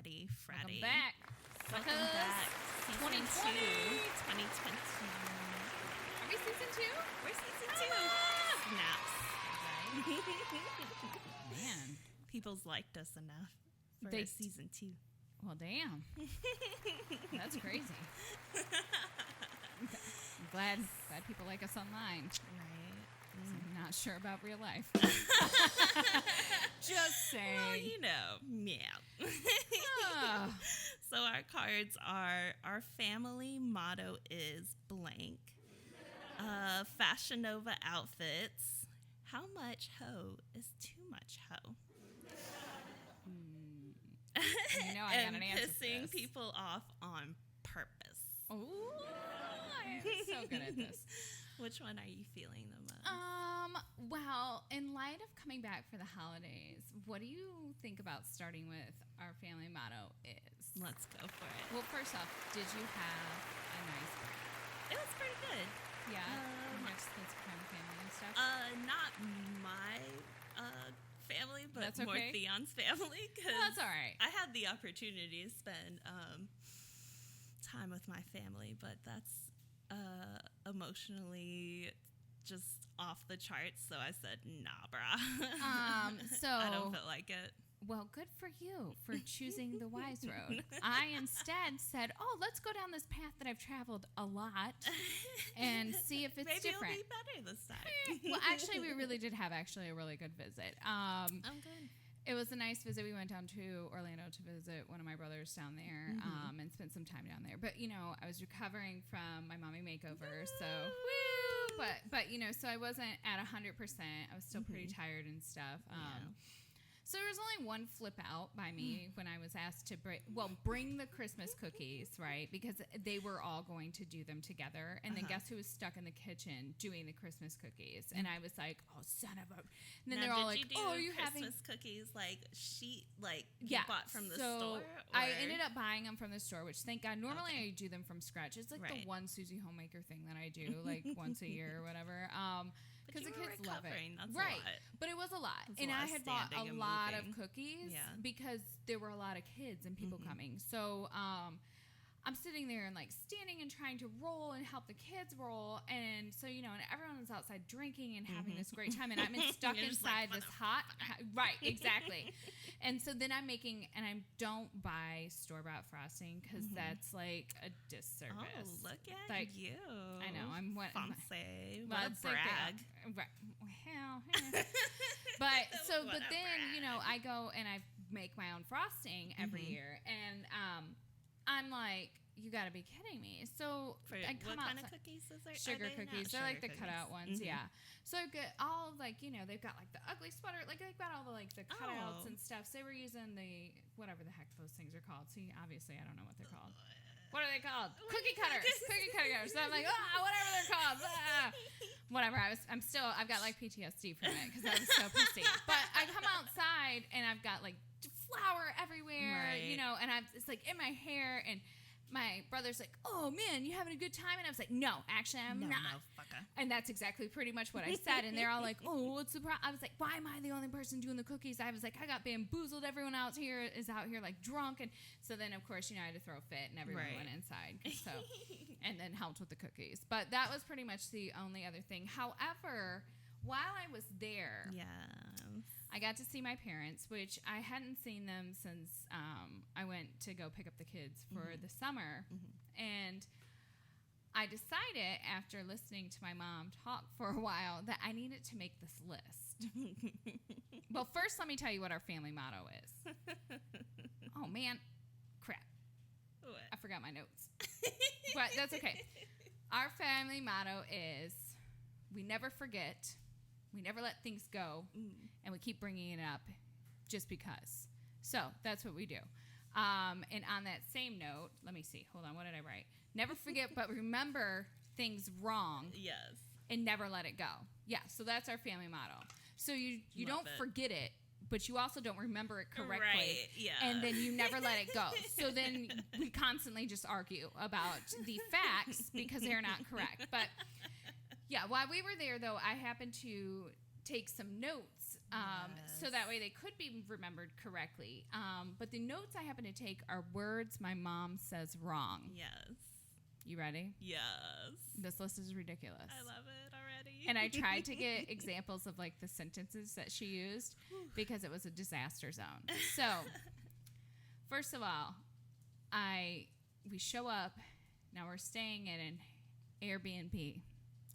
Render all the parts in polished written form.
Freddy. Welcome back. Welcome back. Season 2020. 2020. Are we season 2? We're season 2. Snaps. Man. People's liked us enough for They- season 2. Well, damn. That's crazy. I'm glad people like us online. Right. I'm not sure about real life. Just saying. Well, you know. Yeah. Oh. So our cards are, our family motto is blank. FashionNova outfits. How much hoe is too much hoe? You know I got an answer for pissing this. people off on purpose. Ooh, I am so good at this. Which one are you feeling the most? Well, in light of coming back for the holidays, what do you think about starting with our family motto is? Let's go for it. Well, first off, did you have a nice break? It was pretty good. Yeah, you got to spend some time with family and stuff. Not my family, but That's more okay. Theon's family. Cause Well, that's all right. I had the opportunity to spend time with my family, but that's emotionally just off the charts. So I said, nah, brah. So I don't feel like it. Well, good for you for choosing the wise road. I instead said, "Oh, let's go down this path that I've traveled a lot and see if it's Maybe different." it'll be better this time. Well, actually, we really did have a really good visit. I'm good. It was a nice visit. We went down to Orlando to visit one of my brothers down there and spent some time down there. But, you know, I was recovering from my mommy makeover. So, woo! But you know, so I wasn't at 100%. I was still pretty tired and stuff. So there was only one flip out by me when I was asked to bring the Christmas cookies, right? Because they were all going to do them together. And then guess who was stuck in the kitchen doing the Christmas cookies? And I was like, oh, son of a... And then Now, they're all did like, you do oh, are you Christmas having... cookies you Yeah, bought from the so store? I or- ended up buying them from the store, which thank God. Normally I do them from scratch. It's like Right. the one Susie Homemaker thing that I do like once a year or whatever. Because the you were kids love it. recovering. That's a right. lot. But it was a lot. That's a And lot I of had bought a standing and lot moving. of cookies Yeah. because there were a lot of kids and people coming. So I'm sitting there and like standing and trying to roll and help the kids roll. And so, you know, and everyone was outside drinking and having this great time. And I'm stuck You're just like, inside this hot, right, exactly. And so then and I don't buy store-bought frosting because that's like a disservice. Oh, look at Like, you. I know, I'm what. Fancy. Well, What a it's like brag. right. Hell, but so, What but a then, you know, brag. I go and I make my own frosting every year. And I'm like, you got to be kidding me. So For I come what out. kind of cookies is there? Sugar Are they not cookies. They're like the sugar cutout cookies? ones, yeah. So I've got all like, you know, they've got like the ugly sweater, like they've got all the like the cutouts Oh. and stuff. So they were using the whatever the heck those things are called. See, obviously I don't know what they're called. What are they called? Cookie cutters. Cookie cutters. So I'm like, whatever they're called. Whatever. I've got like PTSD from it because I was so pissy. But I come outside and I've got like flour everywhere, Right. you know, and it's like in my hair and my brother's like, oh man, you having a good time? And I was like, no, actually I'm not. Motherfucker. And that's exactly pretty much what I said. And they're all like, oh, what's the problem? I was like, why am I the only person doing the cookies? I was like, I got bamboozled. Everyone else here is out here like drunk. And so then, of course, you know, I had to throw a fit and everyone Right. went inside. So, and then helped with the cookies. But that was pretty much the only other thing. However, while I was there, Yeah. I got to see my parents, which I hadn't seen them since I went to go pick up the kids for the summer. And I decided after listening to my mom talk for a while that I needed to make this list. Well, first let me tell you what our family motto is. Oh, man. Crap. What? I forgot my notes. But that's okay. Our family motto is we never forget, we never let things go, and we keep bringing it up just because. So that's what we do. And on that same note, let me see. Hold on. What did I write? Never forget, but remember things wrong Yes. and never let it go. Yeah, so that's our family motto. So you Love don't it. forget it, but you also don't remember it correctly. Right, yeah. And then you never let it go. So then we constantly just argue about the facts because they're not correct. But yeah, while we were there, though, I happened to take some notes so that way they could be remembered correctly. But the notes I happen to take are words my mom says wrong. Yes. You ready? Yes. This list is ridiculous. I love it already. And I tried to get examples of like the sentences that she used because it was a disaster zone. So, first of all, we show up. Now we're staying at an Airbnb,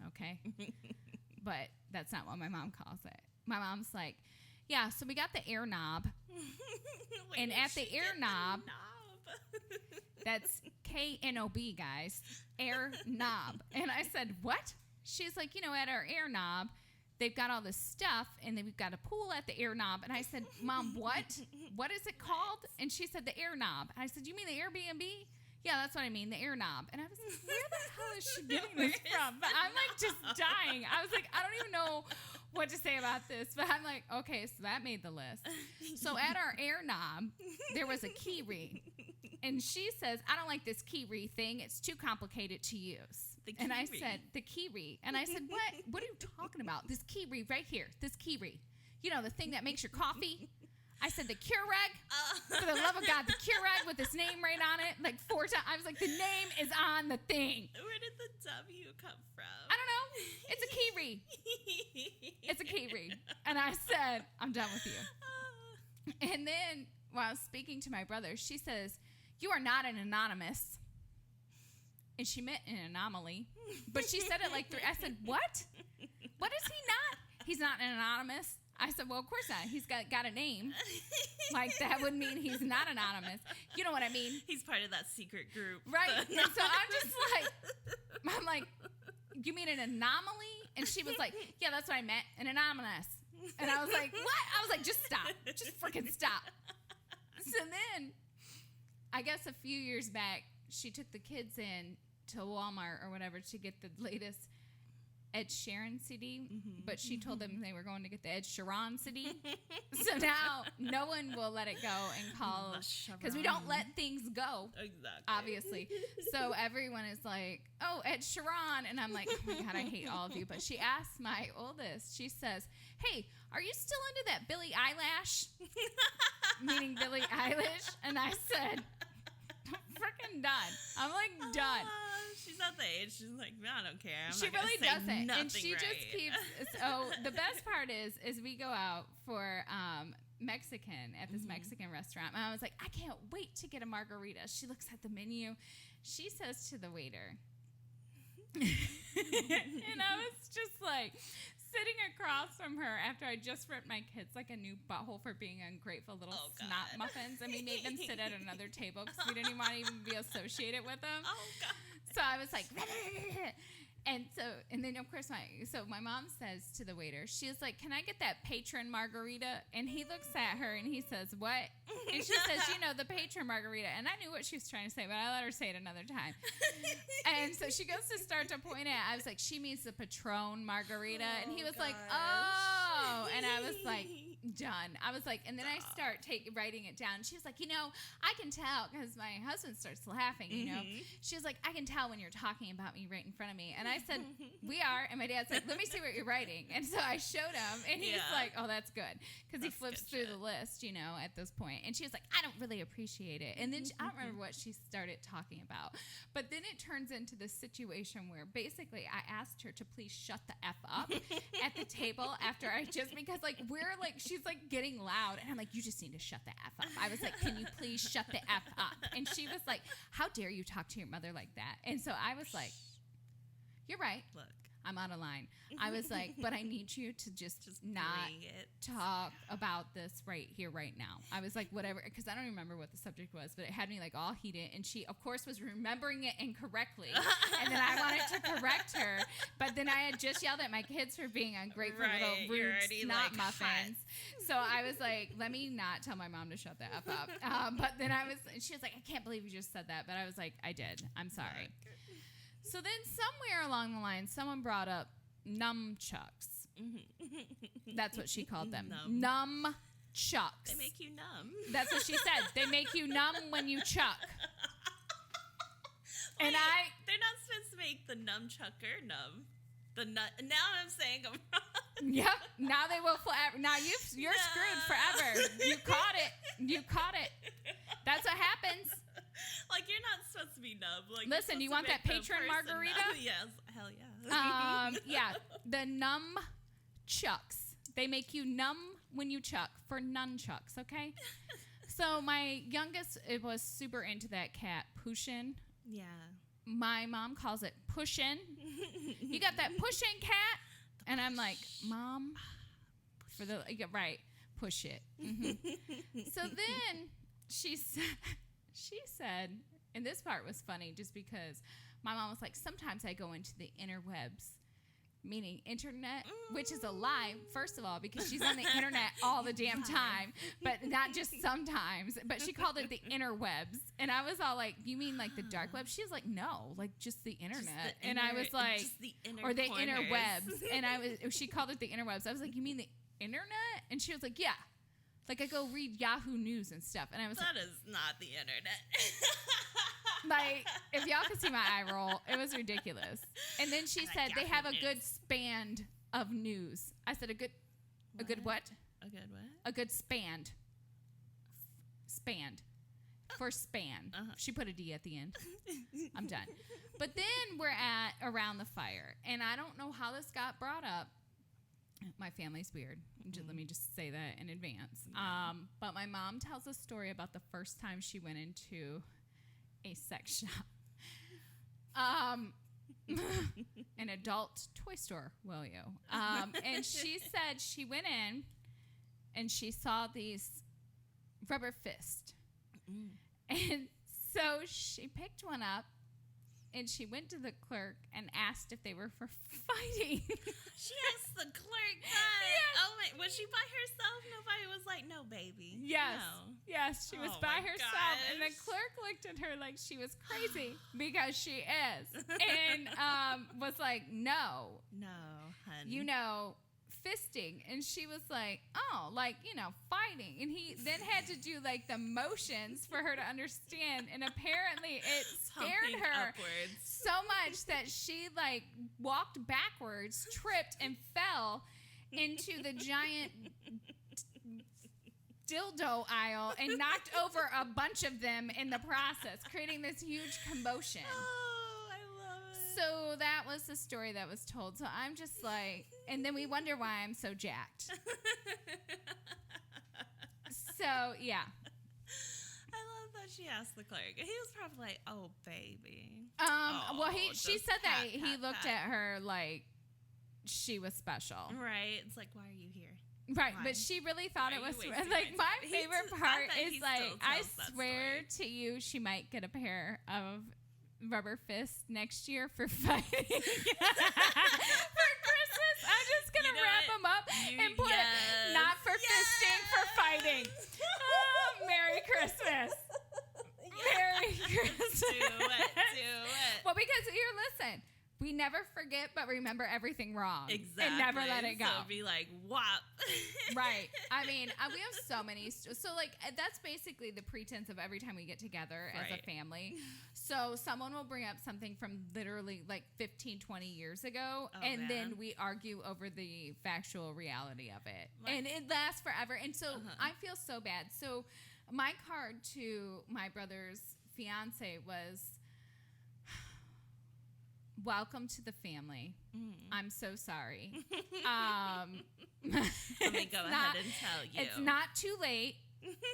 okay? But that's not what my mom calls it. My mom's like, yeah, so we got the air knob. Wait, and at the air knob, that's K-N-O-B, guys, air knob. And I said, what? She's like, at our air knob, they've got all this stuff, and then we've got a pool at the air knob. And I said, Mom, what? What is it called? And she said, the air knob. And I said, you mean the Airbnb? Yeah, that's what I mean, the air knob. And I was like, where the hell is she getting this from? But I'm like just dying. I was like, I don't even know what to say about this. But I'm like, okay, so that made the list. So at our air knob, there was a key ring. And she says, I don't like this key ring thing. It's too complicated to use. And I said, the key ring. And I said, what? What are you talking about? This key ring right here. This key ring. The thing that makes your coffee. I said, the Keurig, for the love of God, the Keurig with his name right on it, like 4 times. I was like, the name is on the thing. Where did the W come from? I don't know. It's a Kiwi. It's a Kiwi. And I said, I'm done with you. And then while I was speaking to my brother, she says, you are not an anonymous. And she meant an anomaly. But she said it like 3. I said, what? What is he not? He's not an anonymous. I said, well, of course not. He's got a name. Like, that would mean he's not anonymous. You know what I mean? He's part of that secret group. Right. And so I'm like, you mean an anomaly? And she was like, yeah, that's what I meant, an anonymous. And I was like, what? I was like, just stop. Just freaking stop. So then, I guess a few years back, she took the kids in to Walmart or whatever to get the latest Ed Sheeran CD, but she told them they were going to get the Ed Sheeran CD. So now no one will let it go and call, because we don't let things go. Exactly. Obviously. So everyone is like, oh, Ed Sheeran. And I'm like, oh my God, I hate all of you. But she asked my oldest, she says, hey, are you still into that Billie Eyelash? Meaning Billie Eilish. And I said, I'm freaking done. I'm like done. She's at the age. She's like, no, I don't care. She really doesn't, and she just keeps. So the best part is we go out for Mexican at this Mexican restaurant, and I was like, I can't wait to get a margarita. She looks at the menu. She says to the waiter, and I was just like sitting across from her after I just ripped my kids like a new butthole for being ungrateful little snot muffins, and we made them sit at another table because we didn't even want to even be associated with them. Oh God. So I was like, and then of course my mom says to the waiter, she's like, can I get that patron margarita? And he looks at her and he says, what? And she says, the patron margarita. And I knew what she was trying to say, but I let her say it another time. And so she goes to start to point at, I was like, she means the Patron margarita. And he was like, oh. And I was like, done. I was like, and then I start writing it down. She was like, I can tell, because my husband starts laughing, She was like, I can tell when you're talking about me right in front of me. And I said, we are. And my dad's like, let me see what you're writing. And so I showed him, and he's like, oh, that's good. Because he flips through the list, at this point. And she was like, I don't really appreciate it. And then I don't remember what she started talking about. But then it turns into this situation where basically I asked her to please shut the F up at the table after because she's like getting loud. And I'm like, you just need to shut the F up. I was like, can you please shut the F up? And she was like, how dare you talk to your mother like that? And so I was like, you're right. Look, I'm out of line. I was like, but I need you to just not talk about this right here, right now. I was like, whatever, because I don't remember what the subject was, but it had me like all heated. And she, of course, was remembering it incorrectly. And then I wanted to correct her. But then I had just yelled at my kids for being ungrateful little rude snot muffins. So I was like, let me not tell my mom to shut the F up. But then she was like, I can't believe you just said that. But I was like, I did. I'm sorry. So then somewhere along the line, someone brought up nunchucks. That's what she called them. Nunchucks. They make you numb. That's what she said. They make you numb when you chuck. Wait, and they're not supposed to make the nunchucker numb. Now I'm saying I'm wrong. Yep. Now they will forever. Now you're screwed forever. You caught it. That's what happens. Like, you're not supposed to be numb. Like, listen, you want that patron margarita? Yes. Hell yeah. Yeah. The numb chucks. They make you numb when you chuck for nunchucks, okay? So my youngest was super into that cat, Pushin. Yeah. My mom calls it Pushin. You got that Pushin cat? And I'm like, Mom, right, push it. Mm-hmm. So then she said, and this part was funny just because my mom was like, sometimes I go into the interwebs, meaning internet, which is a lie, first of all, because she's on the internet all the damn time, but not just sometimes. But she called it the interwebs. And I was all like, you mean like the dark web? She was like, no, like just the internet. And I was like, just the or the corners. interwebs. And she called it the interwebs. I was like, you mean the internet? And she was like, yeah. Like, I go read Yahoo News and stuff. And I was that is not the internet. like, if y'all could see my eye roll, it was ridiculous. And then she said they have a good span of news. I said, a good what? A good what? A good span. Spanned. For span. She put a D at the end. I'm done. But then we're at around the fire. And I don't know how this got brought up. My family's weird. Let me just say that in advance. But my mom tells a story about the first time she went into a sex shop. An adult toy store, will you? And she said she went in and she saw these rubber fists. And so she picked one up and she went to the clerk and asked if they were for fighting. She asked the clerk that. Yes. Oh my! Was she by herself? Nobody was like, "No, baby." Yes. No. Yes, she was by herself, gosh. and the clerk looked at her like she was crazy because she is, and was like, "No, honey. you know." Fisting, and she was like, oh, like, fighting, and he then had to do like the motions for her to understand, and apparently it scared her upwards so much that she like walked backwards, tripped, and fell into the giant dildo aisle and knocked over a bunch of them in the process, creating this huge commotion. So that was the story that was told. So I'm just like, and then we wonder why I'm so jacked. So, yeah. I love that she asked the clerk. He was probably like, "Oh, baby." Well, she said that he looked at her like she was special. Right. It's like, why are you here? Right, Why? but she really thought it was like my favorite part is like, I swear to you, she might get a pair of rubber fists next year for fighting. For Christmas, I'm just gonna wrap them up and put not for fisting, for fighting. Oh, Merry Christmas. Merry Christmas. Do it. Well, because here, listen, we never forget, but remember everything wrong. Exactly. And never let it go. So be like, whop. Right. I mean, we have so many. So, like, that's basically the pretense of every time we get together as a family. So someone will bring up something from literally like 15, 20 years ago, and then we argue over the factual reality of it. And it lasts forever. And so I feel so bad. So my card to my brother's fiance was, welcome to the family. I'm so sorry. Let me go ahead and tell you. It's not too late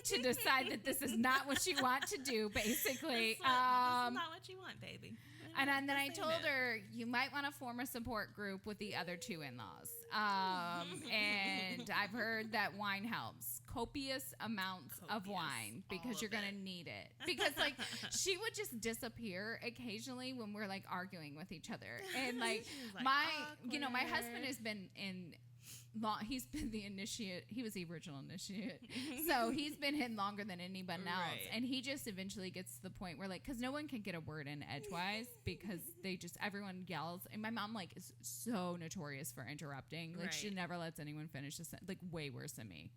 to decide that this is not what you want to do, basically. This is not what you want, baby. And then I told her, you might want to form a support group with the other two in-laws. And I've heard that wine helps. Copious amounts of wine, because you're going to need it. Because, like, she would just disappear occasionally when we're, like, arguing with each other. And, like my husband has been in... he's been the initiate. He was the original initiate. So he's been in longer than anyone else. Right. And he just eventually gets to the point where, like, because no one can get a word in edgewise because everyone yells. And my mom, like, is so notorious for interrupting. Like, she never lets anyone finish a sentence. Like, way worse than me.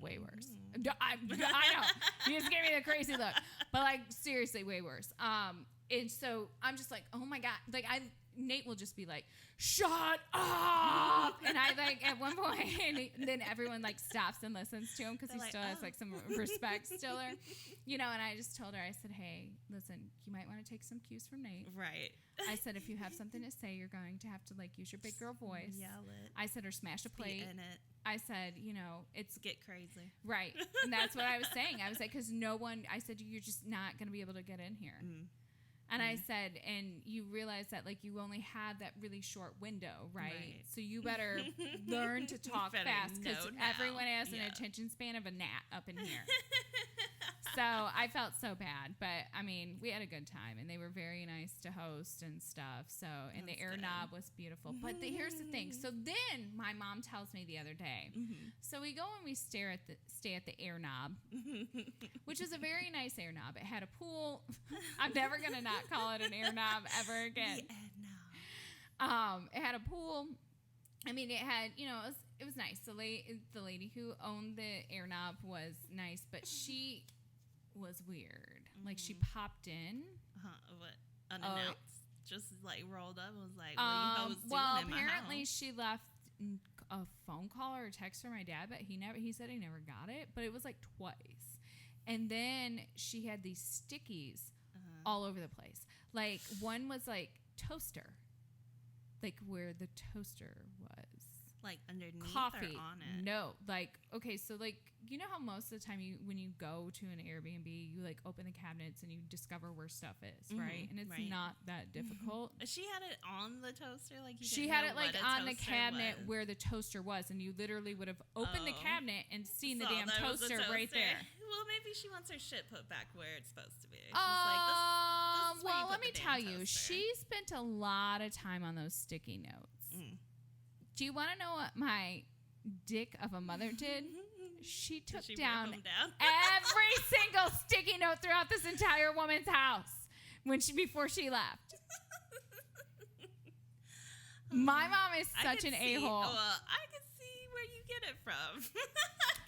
Way worse. I know. You just gave me the crazy look. But, like, seriously, way worse. And so I'm just like, oh, my God. Like, Nate will just be like, shut up. And I like at one point, then everyone like stops and listens to him because he still has like some respect still. And I just told her, I said, hey, listen, you might want to take some cues from Nate. Right. I said, if you have something to say, you're going to have to like use your big girl voice. Yell it. I said, or smash a plate. Be in it. I said, it's get crazy. Right. And that's what I was saying. I was like, because I said, you're just not going to be able to get in here. And I said, and you realize that like you only have that really short window, right? So you better learn to talk fast because everyone has an attention span of a gnat up in here. So I felt so bad, but I mean, we had a good time and they were very nice to host and stuff. So, and the air knob was beautiful. But here's the thing. So then my mom tells me the other day, so we go and we stay at the air knob, which is a very nice air knob. It had a pool. I'm never going to not call it an air knob ever again. The air knob. It had a pool. I mean, it had, it was nice. The lady who owned the air knob was nice, but she was weird. Like she popped in. What? Unannounced. Just like rolled up and was like, what are you hoes doing in my apparently house? She left a phone call or a text from my dad, but he said he never got it, but it was like twice. And then she had these stickies all over the place. Like one was like toaster, like where the toaster was. Like underneath coffee or on it? No, like okay, so like you know how most of the time when you go to an Airbnb, you like open the cabinets and you discover where stuff is, right? And it's not that difficult. She had it on the toaster, like she had it like on the cabinet where the toaster was, and you literally would have opened the cabinet and seen the damn toaster right there. Well, maybe she wants her shit put back where it's supposed to be. She's like, this is where you put let me the damn tell you, toaster. she spent a lot of time on those sticky notes. Do you want to know what my dick of a mother did? She took down every single sticky note throughout this entire woman's house before she left. My mom is such an a-hole. Well, I can see where you get it from.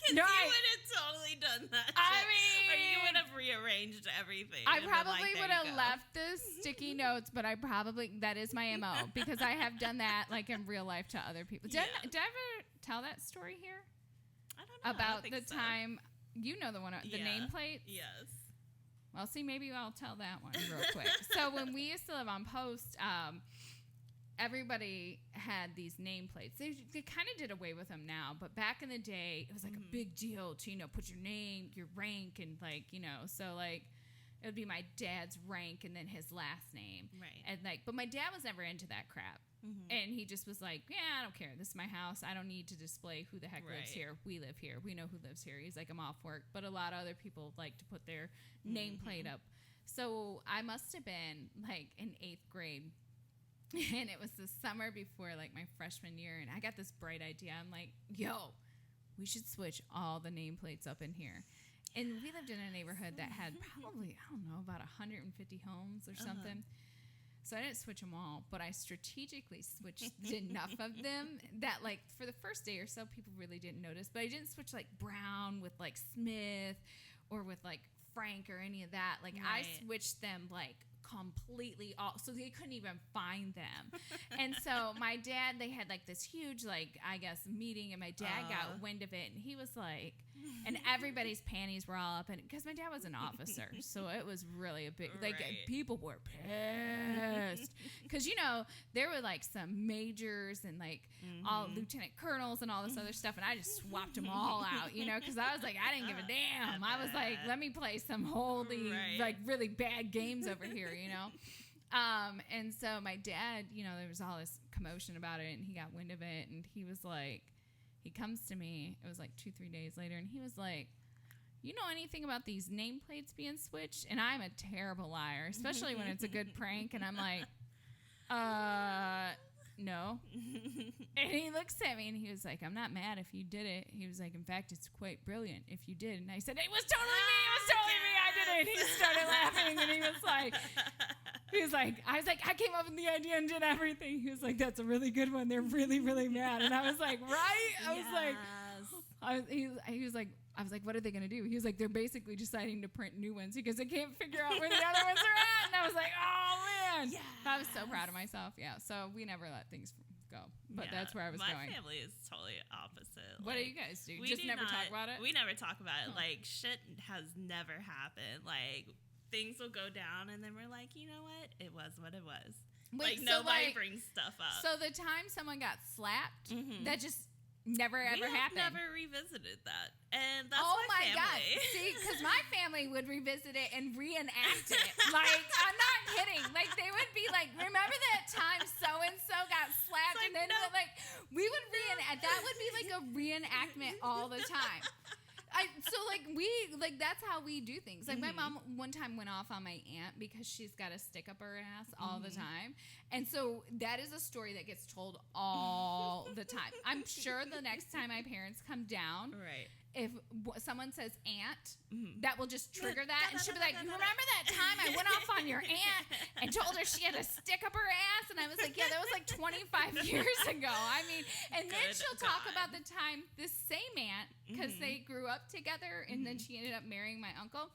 You would have totally done that. Or you would have rearranged everything. I probably would have left the sticky notes, but that is my MO because I have done that like in real life to other people. Did I ever tell that story here? I don't know. About the time, you know the one, the nameplate? Yes. Well, see, maybe I'll tell that one real quick. So when we used to live on Post, everybody had these nameplates. They kind of did away with them now, but back in the day, it was like a big deal to, put your name, your rank, and so like it would be my dad's rank and then his last name. Right. And but my dad was never into that crap. And he just was like, yeah, I don't care. This is my house. I don't need to display who the heck lives here. We live here. We know who lives here. He's like, I'm off work. But a lot of other people like to put their nameplate up. So I must have been like in 8th grade. And it was the summer before like my freshman year. And I got this bright idea. I'm like, yo, we should switch all the nameplates up in here. And we lived in a neighborhood that had probably, I don't know, about 150 homes or something. So I didn't switch them all, but I strategically switched enough of them that, like, for the first day or so, people really didn't notice. But I didn't switch, like, Brown with, like, Smith or with, like, Frank or any of that. Like, I switched them, like, completely all, so they couldn't even find them. And so my dad, they had, like, this huge, like, I guess, meeting, and my dad got wind of it, and he was like, and everybody's panties were all up, and because my dad was an officer, so it was really a big, like, people were pissed because there were like some majors and like all lieutenant colonels and all this other stuff, and I just swapped them all out, because I was like, I didn't give a damn. I was like, let me play some holy like really bad games over here, and so my dad, there was all this commotion about it, and he got wind of it, and he was like, he comes to me, it was like 2-3 days later, and he was like, you know anything about these nameplates being switched? And I'm a terrible liar, especially when it's a good prank, and I'm like, no. And he looks at me, and he was like, I'm not mad if you did it. He was like, in fact, it's quite brilliant if you did. And I said, it was totally me, I did it. And he started laughing, and he was like, I was like, I came up with the idea and did everything. He was like, that's a really good one. They're really, really mad. And I was like, right? I was like, he was like, I was like, what are they going to do? He was like, they're basically deciding to print new ones because they can't figure out where the other ones are at. And I was like, oh, man. Yes. I was so proud of myself. Yeah. So we never let things go. But that's where I was going. My family is totally opposite. What do you guys do? Just never talk about it? We never talk about it. Like, shit has never happened. Like, things will go down, and then we're like, you know what? It was what it was. Wait, like, nobody brings stuff up. So the time someone got slapped, that just never ever happened. We never revisited that, and that's my family. God! See, because my family would revisit it and reenact it. Like, I'm not kidding. Like, they would be like, "Remember that time so and so got slapped?" Like, and then we would reenact. That would be like a reenactment all the time. That's how we do things. Like, my mom one time went off on my aunt because she's got a stick up her ass all the time. And so that is a story that gets told all the time. I'm sure the next time my parents come down, if someone says aunt, that will just trigger that. And she'll be like, you remember that time I went off on your aunt and told her she had a stick up her ass? And I was like, yeah, that was like 25 years ago. I mean, and then she'll talk about the time this same aunt, because they grew up together and then she ended up marrying my uncle,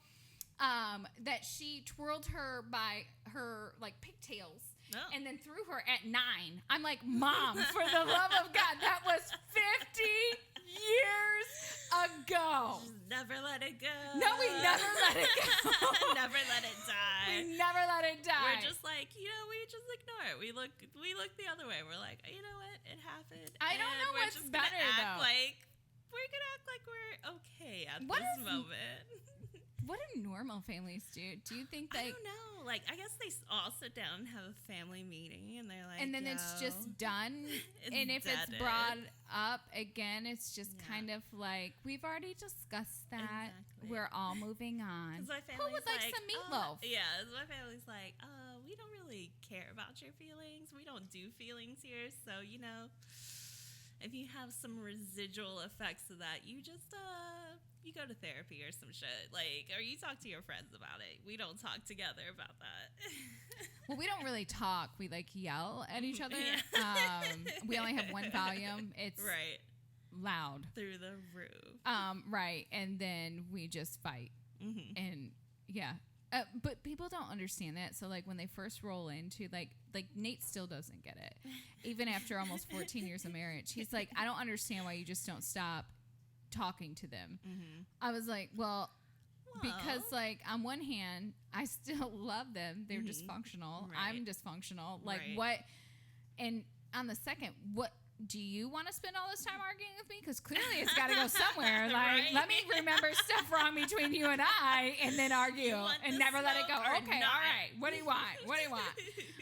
that she twirled her by her like pigtails. Oh. And then threw her at 9. I'm like, Mom, for the love of God, that was 50 years ago. Just never let it go. No, we never let it go. Never let it die. We never let it die. We're just like, we just ignore it. We look the other way. We're like, you know what? It happened. I don't know what's better though. We're gonna act like we're okay at this moment. What do normal families do? Do you think I don't know. Like, I guess they all sit down and have a family meeting, and they're like, and then it's just done. And if it's brought up again, it's just kind of like, we've already discussed that. Exactly. We're all moving on. Who would like some meatloaf? My family's like, we don't really care about your feelings. We don't do feelings here. So, if you have some residual effects of that, you just you go to therapy or some shit, or you talk to your friends about it. We don't talk together about that. Well, we don't really talk. We yell at each other. We only have one volume. It's loud through the roof. Right, and then we just fight, and but people don't understand that. So when they first roll into like Nate still doesn't get it, even after almost 14 years of marriage. He's like, I don't understand why you just don't stop talking to them. I was like, well, because on one hand, I still love them. They're dysfunctional. I'm dysfunctional. What? And on the second, what? Do you want to spend all this time arguing with me? Because clearly it's got to go somewhere. Let me remember stuff wrong between you and I, and then argue and never let it go. Okay, all right. What do you want? What do you want?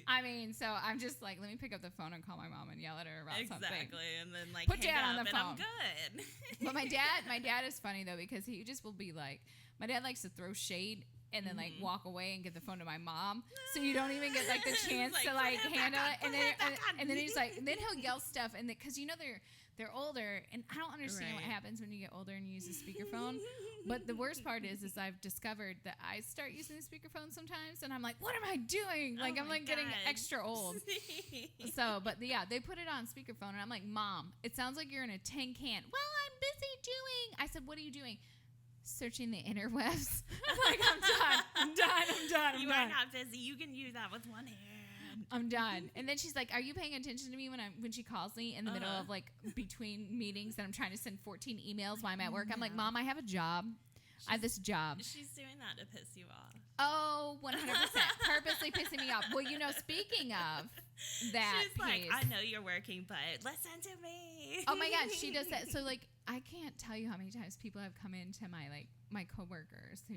I mean, so I'm just like, let me pick up the phone and call my mom and yell at her about something. Exactly, and then put Dad on the phone. I'm good. But my dad is funny though, because he just will be like, my dad likes to throw shade and then walk away and give the phone to my mom, so you don't even get the chance to handle it. And then he's like, then he'll yell stuff, and because they're older, and I don't understand what happens when you get older and you use a speakerphone. But the worst part is I've discovered that I start using the speakerphone sometimes, and I'm like, what am I doing? I'm getting extra old. So, but they put it on speakerphone, and I'm like, Mom, it sounds like you're in a tin can. Well, I'm busy doing. I said, what are you doing? Searching the interwebs. I'm like, I'm done. You are not busy. You can use that with one hand. I'm done. And then she's like, are you paying attention to me when she calls me in the middle of between meetings that I'm trying to send 14 emails while I'm at work? I'm like, Mom, I have a job. I have this job. She's doing that to piss you off. Oh, 100%. Purposely pissing me off. Well, speaking of that she's like, I know you're working, but listen to me. Oh my God, she does that. So I can't tell you how many times people have come into my coworkers who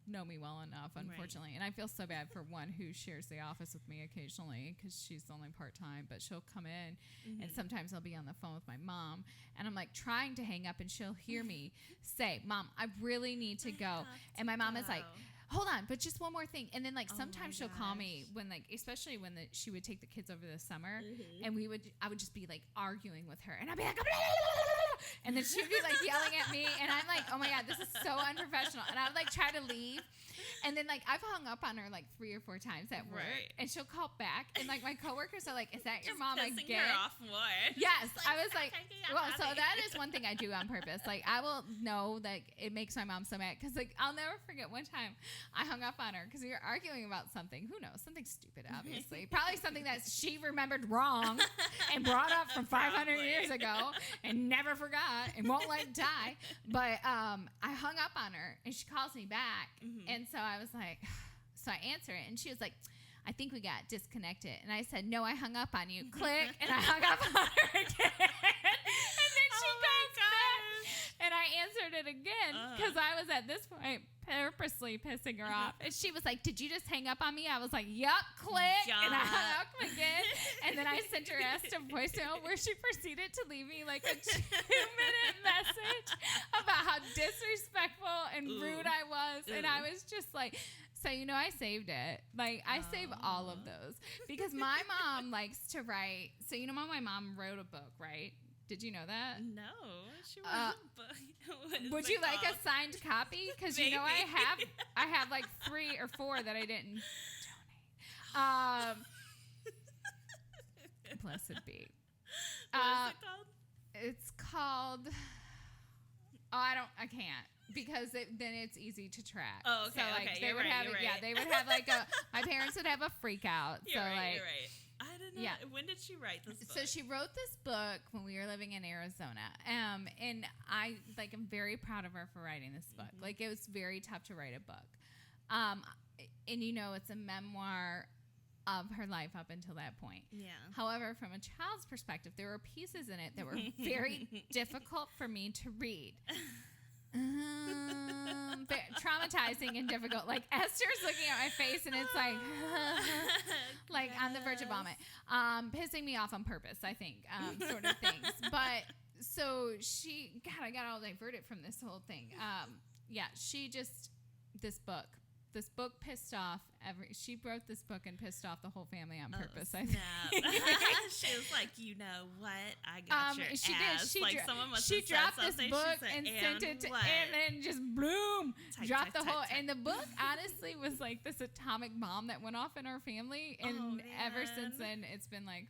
know me well enough, unfortunately. And I feel so bad for one who shares the office with me occasionally, because she's only part-time, but she'll come in and sometimes I'll be on the phone with my mom, and I'm trying to hang up, and she'll hear me say, Mom, I really need to go. And my mom is like, hold on, but just one more thing. And then sometimes she'll call me when especially when she would take the kids over the summer, and I would just be arguing with her, and I'd be like, blah, blah, blah, blah, blah. And then she'd be like yelling at me, and I'm like, oh my God, this is so unprofessional. And I would like try to leave. And then like I've hung up on her like 3 or 4 times at work, and she'll call back, and like my coworkers are like, "Is that your mom again?" Her off more. Yes, I was like, well, so that is one thing I do on purpose. Like I will know that it makes my mom so mad because like I'll never forget one time I hung up on her because we were arguing about something. Who knows? Something stupid, obviously. Probably something that she remembered wrong and brought up from 500 years ago and never forgot and won't let it die. But I hung up on her, and she calls me back, and so I was like, so I answer it, and she was like, I think we got disconnected. And I said, no, I hung up on you. Click, and I hung up on her again. And then she goes back, and I answered it again because I was at this point purposely pissing her off. And she was like, did you just hang up on me? I was like, yup, click. And I hung up again. And then I sent her ass to voicemail where she proceeded to leave me like a 2-minute message about how disrespectful and rude I was. And I was just like, so, I saved it. Like, I save all of those. Because my mom likes to write. So, my mom wrote a book, right? Did you know that? No. She wrote a book. Would you like a signed copy? Because, I have like 3 or 4 that I didn't donate. Blessed be. What is it called? It's called... I can't. Because then it's easy to track. Oh, okay. So, like, okay. they would have it. Right. Yeah, they would have like my parents would have a freak out. You're right. I didn't know. Yeah. When did she write this book? So she wrote this book when we were living in Arizona. And I am very proud of her for writing this book. Like, it was very tough to write a book. And it's a memoir of her life up until that point. Yeah. However, from a child's perspective, there were pieces in it that were very difficult for me to read. Traumatizing and difficult. Like Esther's looking at my face and it's like on the verge of vomit, pissing me off on purpose, I think, sort of things. But so I got all diverted from this whole thing. This book pissed off she wrote this book and pissed off the whole family on purpose. I think. She was like, you know what? I got your she ass. Did. Someone must she have dropped said this book and sent it to, and then just boom, dropped the whole. And the book honestly was like this atomic bomb that went off in our family. And ever since then, it's been like,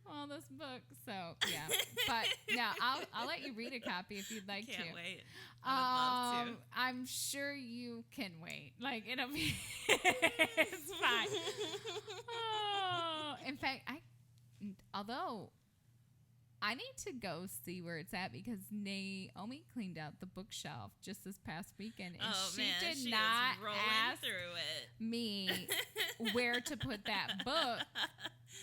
oh, this book. So yeah, but yeah, I'll let you read a copy if you'd like to. Can't wait. I would love to. I'm sure you can wait. Like it'll be, it's fine. In fact, although I need to go see where it's at because Naomi cleaned out the bookshelf just this past weekend, and she did not ask me where to put that book.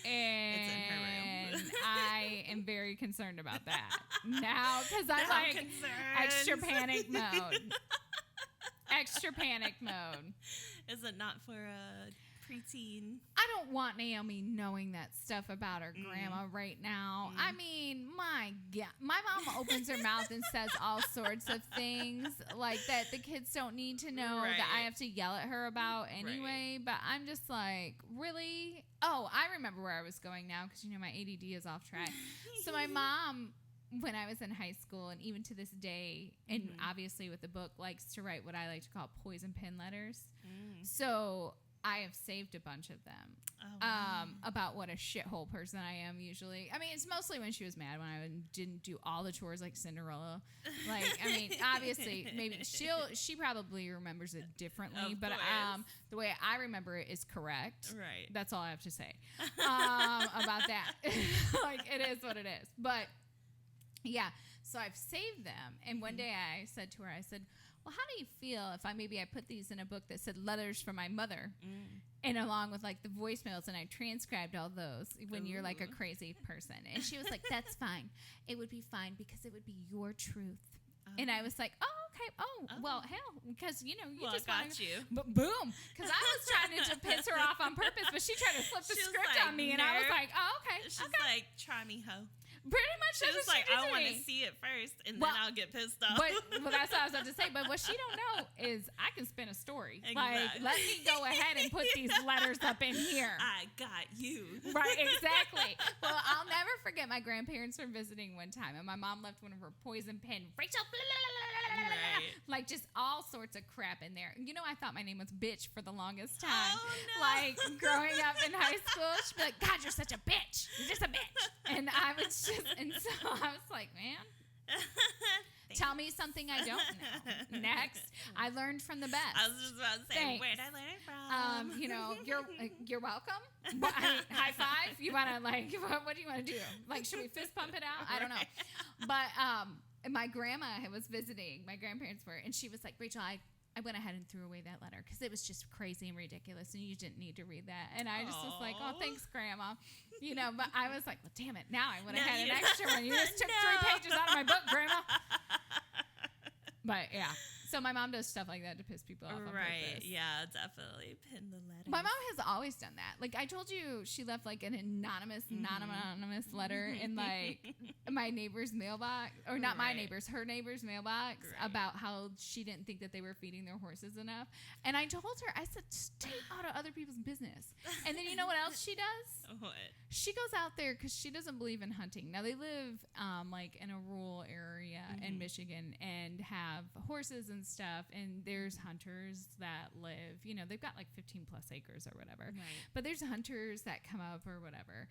And it's in her room. I am very concerned about that now because I'm like concerned. Extra panic mode. Extra panic mode. Is it not for a preteen? I don't want Naomi knowing that stuff about her grandma right now. I mean, my God. My mom opens her mouth and says all sorts of things like that the kids don't need to know that I have to yell at her about anyway. But I'm just like, really? Oh, I remember where I was going now because, my ADD is off track. So my mom, when I was in high school and even to this day, and obviously with the book, likes to write what I like to call poison pen letters. So I have saved a bunch of them about what a shithole person I am usually. I mean, it's mostly when she was mad when I didn't do all the chores like Cinderella. Like, I mean, obviously, maybe she probably remembers it differently, but the way I remember it is correct. Right. That's all I have to say about that. Like, it is what it is. But, yeah, so I've saved them. And one day I said to her, well, how do you feel if I put these in a book that said letters from my mother and along with like the voicemails and I transcribed all those when you're like a crazy person? And she was like, that's fine. It would be fine because it would be your truth. And I was like, oh, okay. Well, hell, because, you just got you. Boom. Because I was trying to piss her off on purpose, but she tried to flip the script on me. And I was like, oh, okay. She's like, try me, hoe. Pretty much. She's That's just what like, I she want did to to me. see it first, and then I'll get pissed off. But that's what I was about to say. But what she don't know is I can spin a story. Exactly. Like, let me go ahead and put these letters up in here. I got you. Right, exactly. Well, I'll never forget my grandparents were visiting one time, and my mom left one of her poison pen, Rachel, Right. like just all sorts of crap in there. You know, I thought my name was bitch for the longest time. Oh, no. Like growing up in high school, she'd be like, God, you're such a bitch. You're just a bitch. And I was just, and so I was like, man, tell me something I don't know. Next, I learned from the best. I was just about to say, Thanks. where'd I learn it from? You know, you're welcome. High five. You want to like, what do you want to do? Like, should we fist pump it out? I don't know. But my grandma was visiting. My grandparents were, and she was like, Rachel, I went ahead and threw away that letter because it was just crazy and ridiculous, and you didn't need to read that. And I just was like, oh, thanks, Grandma. You know, but I was like, well, damn it. Now I would have had an extra one. You just took 3 pages out of my book, Grandma. But yeah. So my mom does stuff like that to piss people off. Right. Yeah, definitely. Pin the letter. My mom has always done that. Like I told you, she left like an anonymous letter in like my neighbor's mailbox, or not my neighbor's, her neighbor's mailbox about how she didn't think that they were feeding their horses enough. And I told her, I said, stay out of other people's business. And then you know what else she does? What? She goes out there because she doesn't believe in hunting. Now they live like in a rural area in Michigan and have horses and stuff, and there's hunters that live, you know, they've got like 15 plus acres or whatever, but there's hunters that come up or whatever.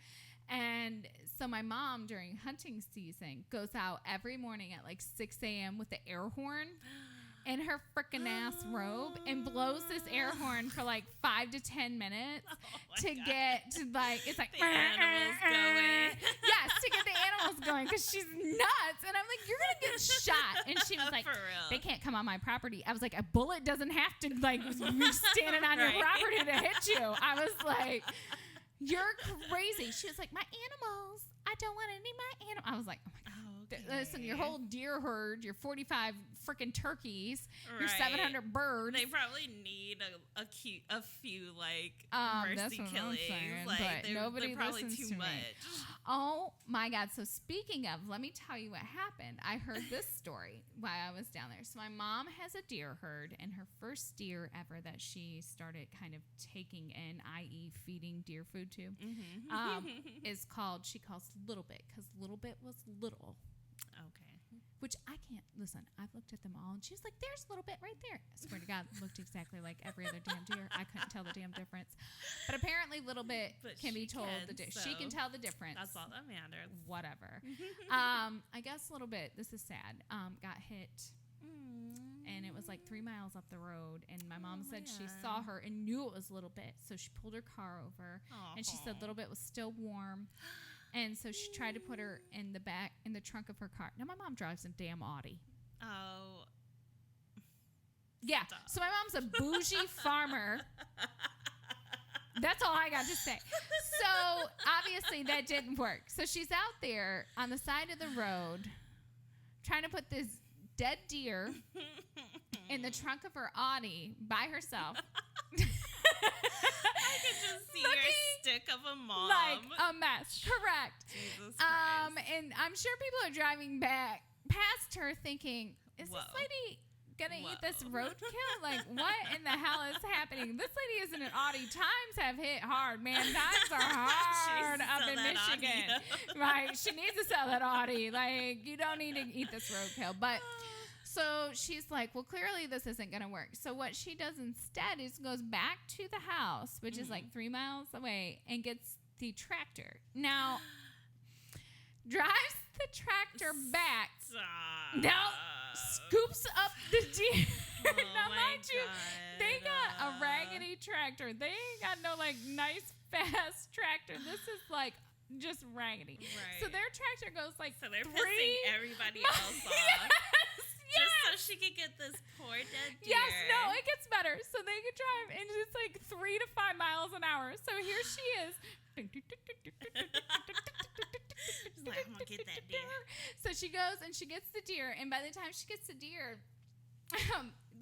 And so my mom during hunting season goes out every morning at like 6 a.m. with the air horn in her frickin' ass robe and blows this air horn for like 5 to 10 minutes to get to like, it's like the animals going. Yes, to get the animals going because she's nuts. And I'm like, you're gonna get shot. And she was like, For real. they can't come on my property. I was like, a bullet doesn't have to like be standing on your property to hit you. I was like, you're crazy. She was like, my animals, I don't want any of my animals. I was like, oh my God. Listen, your whole deer herd, your 45 freaking turkeys, your 700 birds. They probably need a few like that's mercy what killings. I'm saying, Like but nobody they're probably listens too to much. me. Oh my God! So speaking of, let me tell you what happened. I heard this story while I was down there. So my mom has a deer herd, and her first deer ever that she started kind of taking in, i.e., feeding deer food to, is called. She calls Little Bit because Little Bit was little. Okay. Which I can't listen. I've looked at them all, and she was like, "There's a little bit right there." I swear to God, looked exactly like every other damn deer. I couldn't tell the damn difference. But apparently, Little Bit can be told she can tell the difference. That's all that matters. Whatever. I guess Little Bit. This is sad. Got hit, and it was like 3 miles up the road. And my mom said she saw her and knew it was Little Bit, so she pulled her car over, and she said Little Bit was still warm. And so she tried to put her in the trunk of her car. Now, my mom drives a damn Audi. Oh. Yeah. Stop. So my mom's a bougie farmer. That's all I got to say. So obviously that didn't work. So she's out there on the side of the road trying to put this dead deer in the trunk of her Audi by herself. I could just see your stick of a mom. Like a mess. Correct. Jesus Christ. And I'm sure people are driving back past her thinking, is this lady gonna eat this roadkill? Like, what in the hell is happening? This lady isn't an Audi. Times have hit hard, man. Times are hard up in Michigan. Right. She needs to sell that Audi. Like, you don't need to eat this roadkill. But so she's like, well, clearly this isn't going to work. So what she does instead is goes back to the house, which is like 3 miles away, and gets the tractor. Now, drives the tractor back. Now, scoops up the deer. Now, mind you, they got a raggedy tractor. They ain't got no, like, nice, fast tractor. This is, like, just raggedy. Right. So their tractor goes, like, so they're 3 pissing everybody else off. Yes. Just so she could get this poor dead deer. Yes, no, it gets better. So they could drive, and it's like 3 to 5 miles an hour. So here she is. She's like, I'm gonna get that deer. So she goes and she gets the deer, and by the time she gets the deer,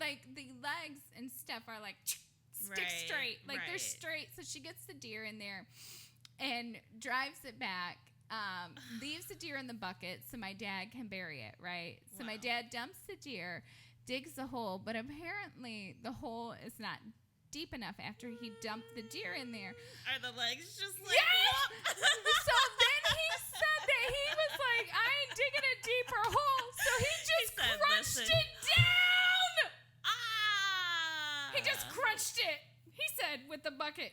like the legs and stuff are like stick straight, like they're straight. So she gets the deer in there and drives it back. leaves the deer in the bucket so my dad can bury it, right? So my dad dumps the deer, digs the hole, but apparently the hole is not deep enough after he dumped the deer in there. Are the legs just like... Yes! So then he said that he was like, I ain't digging a deeper hole. So he just crunched it down. He just crunched it. He said with the bucket.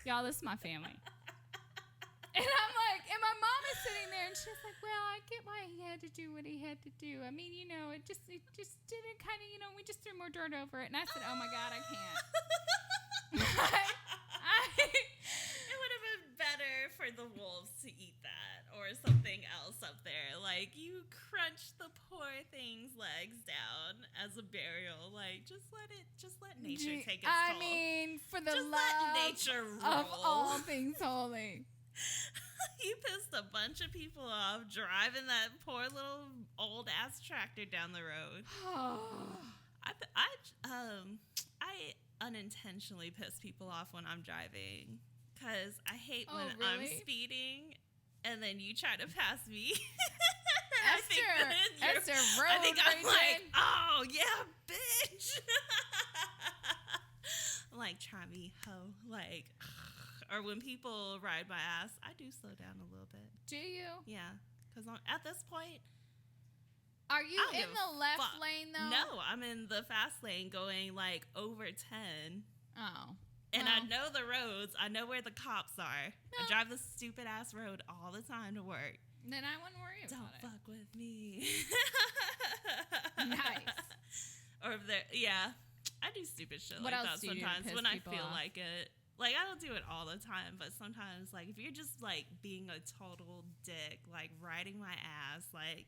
Y'all, this is my family. And I'm like, and my mom is sitting there, and she's like, well, I get why he had to do what he had to do. I mean, it just didn't kind of, we just threw more dirt over it. And I said, oh, my God, I can't. It would have been better for the wolves to eat that or something else up there. Like, you crunch the poor thing's legs down as a burial. Like, just let nature take its toll. I mean, for the just love let nature rule. Of all things holy. You pissed a bunch of people off driving that poor little old ass tractor down the road. I unintentionally piss people off when I'm driving because I hate when I'm speeding and then you try to pass me. Esther, I think I'm like, oh yeah, bitch. I'm like, try me, hoe. Like. Or when people ride my ass, I do slow down a little bit. Do you? Yeah. Because at this point... Are you in the left lane, though? No, I'm in the fast lane going, like, over 10. Oh. And I know the roads. I know where the cops are. No. I drive this stupid-ass road all the time to work. Then I wouldn't worry about it. Don't fuck with me. Nice. Or if they're... Yeah. I do stupid shit like that sometimes when I feel like it. Like, I don't do it all the time, but sometimes, like, if you're just, like, being a total dick, like, riding my ass, like,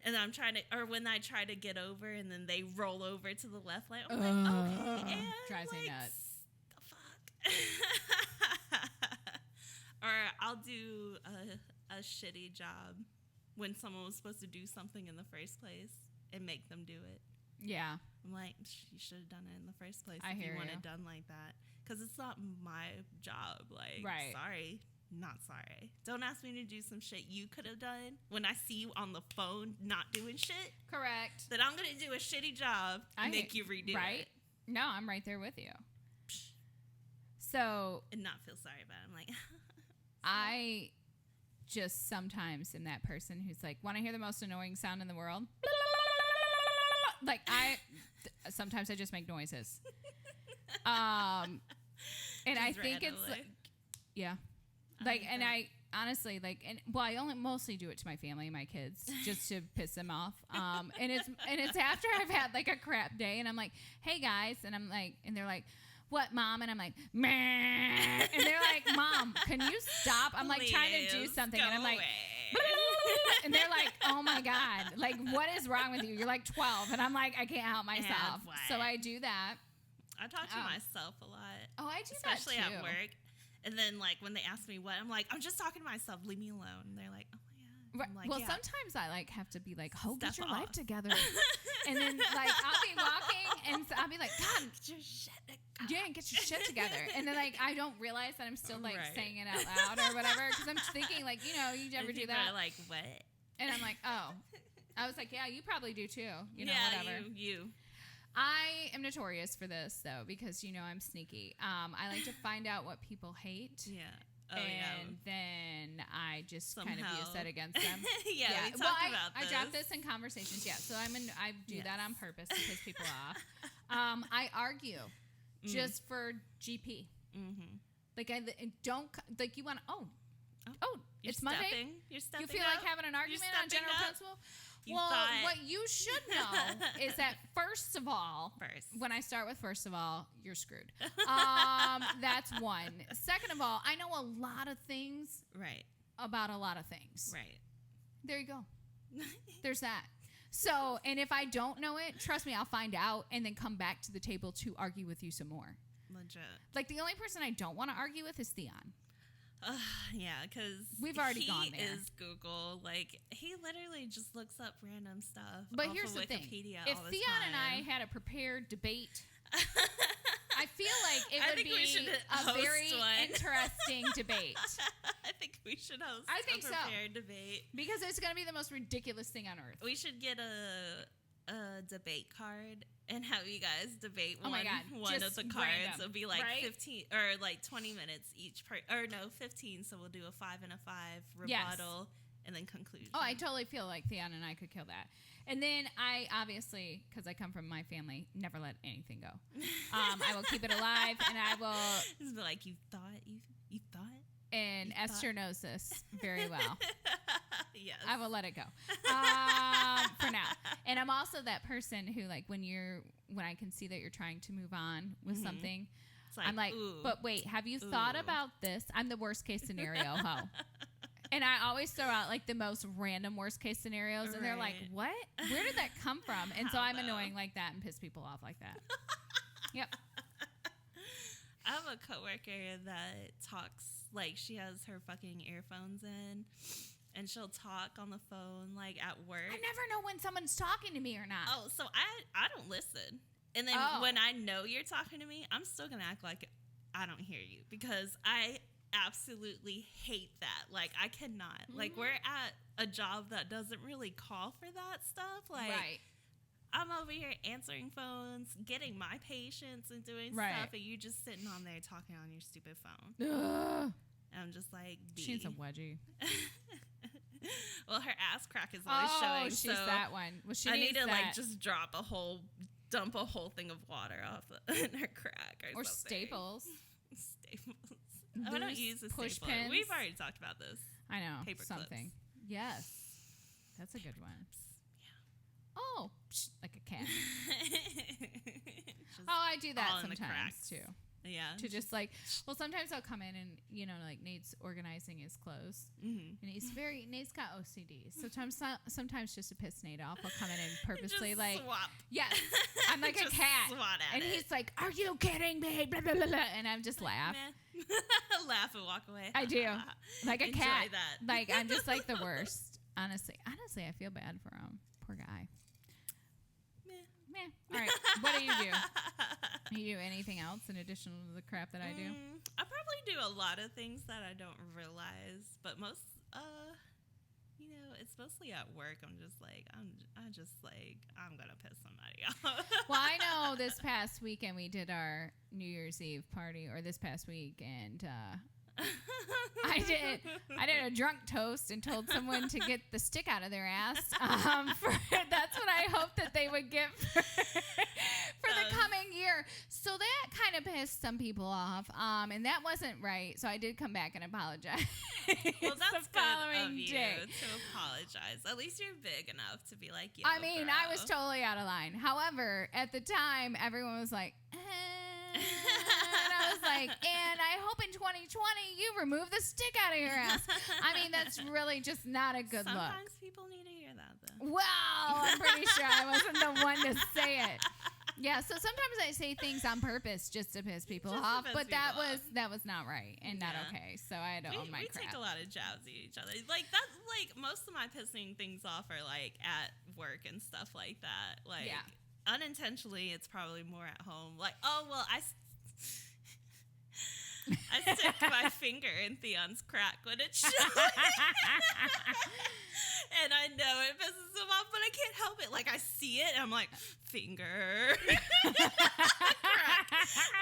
and I'm trying to, or when I try to get over and then they roll over to the left lane, I'm like, okay, and, drives me like, nuts. The fuck? Or I'll do a shitty job when someone was supposed to do something in the first place and make them do it. Yeah. I'm like, you should have done it in the first place if you want it done like that. Because it's not my job. Like, sorry, not sorry. Don't ask me to do some shit you could have done when I see you on the phone not doing shit. Correct. That I'm going to do a shitty job and make you redo it. No, I'm right there with you. So. And not feel sorry about it. I'm like. I just sometimes am that person who's like, want to hear the most annoying sound in the world? Like, sometimes I just make noises. And I think it's like, yeah. Like, and I honestly, like, I only mostly do it to my family and my kids just to piss them off. And it's after I've had like a crap day and I'm like, hey guys. And I'm like, and they're like, what, Mom? And I'm like, meh. And they're like, Mom, can you stop? I'm like trying to do something. And I'm like, and they're like, oh my God, like, what is wrong with you? You're like 12. And I'm like, I can't help myself. So I do that. I talk to myself a lot. Oh, I do especially that too. At work. And then, like, when they ask me what, I'm like, I'm just talking to myself. Leave me alone. And they're like, oh my God. I'm like, well, sometimes I like have to be like, oh, get your life together. And then like I'll be walking and I'll be like, God, get your shit together. Yeah, get your shit together. And then like I don't realize that I'm still like saying it out loud or whatever because I'm thinking like, you ever do that? Are like, what? And I'm like, oh. I was like, yeah, you probably do too. Whatever. You. I am notorious for this though because I'm sneaky. I like to find out what people hate. Yeah. Oh, and then I just kind of use that against them. We talked about this. I drop this in conversations. Yeah, so I do that on purpose to piss people off. I argue just for GP. Mm-hmm. Like I don't like you want. It's Monday. You're stepping. You feel like having an argument on general principle. What you should know is that first of all, when I start with first of all, you're screwed. That's one. Second of all, I know a lot of things about a lot of things. Right. There you go. There's that. So, and if I don't know it, trust me, I'll find out and then come back to the table to argue with you some more. Legit. Like the only person I don't want to argue with is Theon. Yeah, because we've already gone there. He is Google. Like, he literally just looks up random stuff. But off here's of the Wikipedia thing: if all the Theon time. and I had a prepared debate I feel like it would be a very interesting debate. I think we should host a prepared debate. Because it's going to be the most ridiculous thing on earth. We should get a debate card and have you guys debate one of the cards. Random, It'll be like 15 or like 20 minutes each part. Or no, 15. So we'll do a 5 and a 5 rebuttal and then conclusion. Oh, I totally feel like Theon and I could kill that. And then I obviously, because I come from my family, never let anything go. I will keep it alive, and I will. Just be like, you thought. And Esther knows this very well. Yes. I will let it go for now. And I'm also that person who, like, when I can see that you're trying to move on with something, I'm like, but wait, have you thought about this? I'm the worst case scenario hoe. And I always throw out like the most random worst case scenarios, and they're like, "What? Where did that come from?" And so I'm annoying like that and piss people off like that. Yep. I have a coworker that talks like she has her fucking earphones in, and she'll talk on the phone like at work. I never know when someone's talking to me or not. Oh, so I don't listen, and then when I know you're talking to me, I'm still gonna act like I don't hear you because I absolutely hate that. Like, I cannot. Like, we're at a job that doesn't really call for that stuff. Like, I'm over here answering phones, getting my patients and doing stuff, and you just sitting on there talking on your stupid phone. And I'm just like, she needs a wedgie. Well, her ass crack is always showing. She's so that one. Well, she I needs need to that. like just dump a whole thing of water off in her crack or something. Staples. I don't use a push stapler. pins. We've already talked about this. I know. Paper something. clips. Yes. That's a good one. Yeah. Oh, like a cat. I do that sometimes too. Yeah. To just like, well, sometimes I'll come in and, you know, like Nate's organizing his clothes. And Nate's got OCD. Sometimes just to piss Nate off, I'll come in and purposely just like, swap. Yes, I'm like a cat. Swat at and it. he's like, are you kidding me? Blah, blah, blah, blah. And I'm just laugh. Laugh and walk away. I do. Like a cat. That. Like, I'm just like the worst. Honestly, I feel bad for him. Poor guy. Meh. All right. What do? Do you do anything else in addition to the crap that I do? I probably do a lot of things that I don't realize, but most, it's mostly at work. I'm gonna piss somebody off. Well, I know this past weekend we did our New Year's Eve party, or this past week, and I did a drunk toast and told someone to get the stick out of their ass. That's what I hope that they would get for the coming year. So that kind of pissed some people off, and that wasn't right. So I did come back and apologize. Well, that's the following good of you day to apologize. At least you're big enough to be like, yo, I mean, bro. I was totally out of line. However, at the time, everyone was like, and I was like, and I hope in 2020 you remove the stick out of your ass. I mean, that's really just not a good look. Sometimes people need to hear that, though. Well, I'm pretty sure I wasn't the one to say it. Yeah, so sometimes I say things on purpose just to piss people off, but that was not right and not okay. So I had to own my crap. We take a lot of jabs at each other. Like that's like most of my pissing things off are like at work and stuff like that. Like unintentionally, it's probably more at home. Like, oh well, I stick my finger in Theon's crack when it's showing. And I know it pisses him off, but I can't help it. Like, I see it, and I'm like, finger. Crack.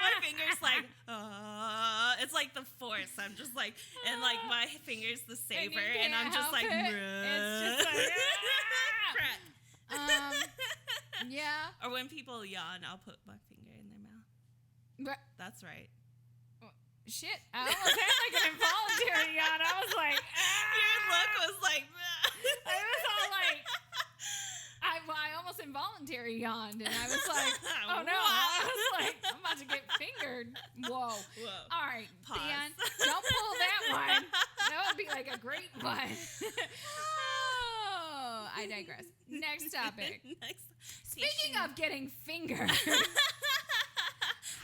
My finger's like, it's like the force. I'm just like, and like my finger's the saber, and I'm just like, it's just like, crack. Yeah. Or when people yawn, I'll put my finger in their mouth. That's right. Shit, I almost had like an involuntary yawn. I was like, Your look was like, I was all like, I almost involuntary yawned, and I was like, oh no, I was like, I'm about to get fingered. Whoa. All right, Pause. Dan, don't pull that one. That would be like a great one. Oh, I digress. Next topic. Speaking of getting fingered.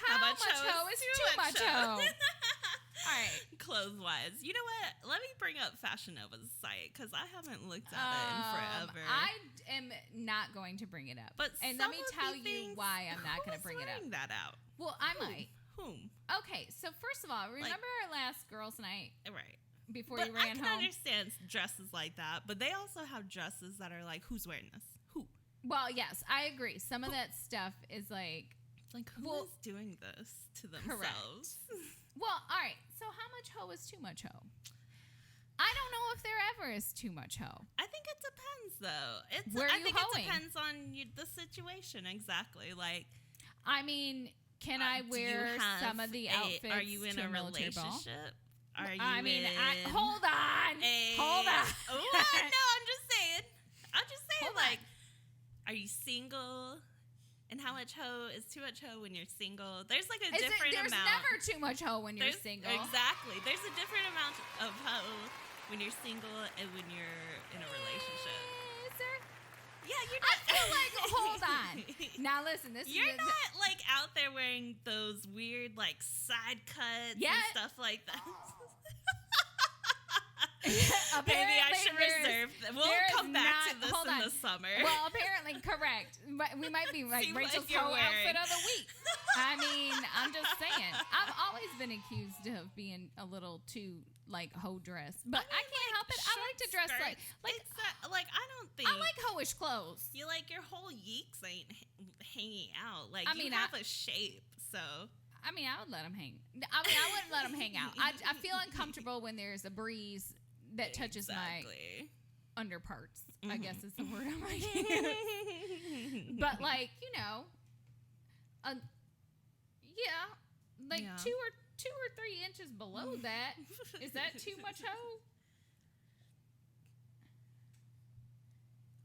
How much hoe is too much hoe? All right. clothes-wise, you know what? Let me bring up FashionNova's site because I haven't looked at it in forever. I am not going to bring it up. But let me tell you why I'm not going to bring it up. That out? Well, I might. Whom? Okay, so first of all, remember our last girls' night? Right. Before you ran home? I can understand dresses like that, but they also have dresses that are like, who's wearing this? Who? Well, yes, I agree. Some of that stuff is like who is doing this to themselves? Correct. Well, all right. So how much hoe is too much hoe? I don't know if there ever is too much hoe. I think it depends, though. Where are you It hoeing? depends on the situation, exactly. Like, I mean, can I wear some of the outfits? Are you in a relationship? Are you hold on. Hold on. What? No, I'm just saying. Are you single? And how much hoe is too much hoe when you're single? There's like a different amount. There's never too much hoe when you're single. Exactly. There's a different amount of hoe when you're single and when you're in a relationship. Is there? Yeah, you're not. I feel like, hold on. Now listen, You're not like out there wearing those weird like side cuts and stuff like that. Maybe I should reserve that. We'll come back to this in the summer. Well, apparently, correct. But we might be like Rachel's hoe outfit of the week. I mean, I'm just saying. I've always been accused of being a little too like hoe dress, but I can't help it. I like to dress like I don't think I like hoish clothes. You like your whole yeeks ain't hanging out. Like you have a shape, so. I mean, I would let them hang. I mean, I wouldn't let them hang out. I feel uncomfortable when there's a breeze that touches my underparts. I guess is the word I'm like. But like, you know, two or 3 inches below that. Is that too much hoe?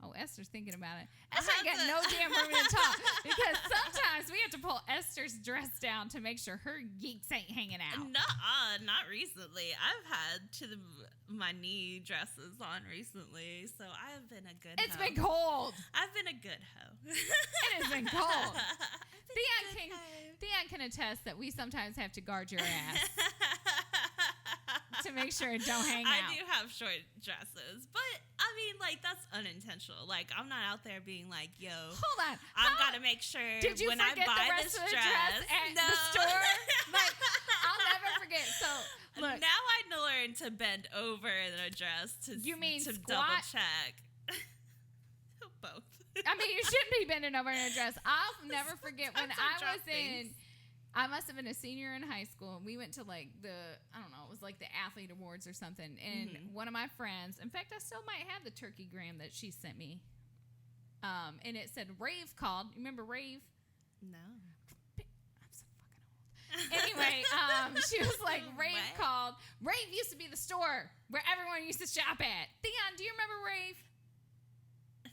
Oh, Esther's thinking about it. Esther ain't got no damn room to talk because sometimes we have to pull Esther's dress down to make sure her geeks ain't hanging out. Not recently. I've had my knee dresses on recently, so I've been a good hoe. It's been cold. I've been a good hoe. It has been cold. Theon can attest that we sometimes have to guard your ass to make sure it don't hang out. I do have short dresses, but I mean, like, that's unintentional. Like, I'm not out there being like, yo, hold on, I've got to make sure when I buy this dress at the store. Like, I'll never forget. So, look. Now I learn to bend over in a dress to double check. Both. I mean, you shouldn't be bending over in a dress. I'll never forget when I must have been a senior in high school, and we went to like it was like the athlete awards or something. And one of my friends, in fact, I still might have the turkey gram that she sent me. And it said Rave called. You remember Rave? No. I'm so fucking old. Anyway, she was like, Rave called. Rave used to be the store where everyone used to shop at. Theon, do you remember Rave?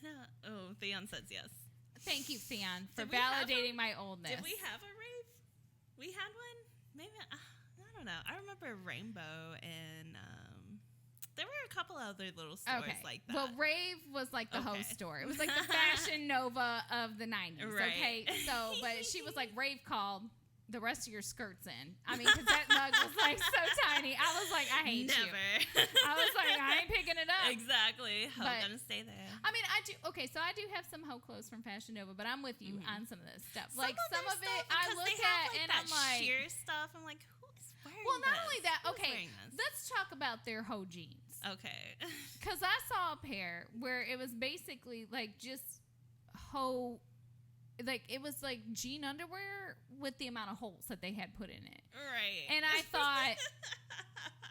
No. Oh, Theon says yes. Thank you, Theon, for validating my oldness. Did we have a Rave? We had one? Maybe, I don't know. I remember Rainbow and there were a couple other little stores like that. Well, Rave was like the hoe store. It was like the FashionNova of the 90s, okay? So, but she was like, Rave called the rest of your skirts in. I mean, because that mug was like so tiny. I was like, I hate you. I was like, I ain't picking it up. Exactly. I'm going to stay there. I mean, I do. Okay, so I do have some hoe clothes from FashionNova, but I'm with you on some of this stuff. Like some of it I look at and I'm like, sheer stuff. I'm like, who is wearing this? Well, not only that. Okay, let's talk about their hoe jeans. Okay. Because I saw a pair where it was basically like just hoe. Like, it was like jean underwear with the amount of holes that they had put in it. Right. And I thought,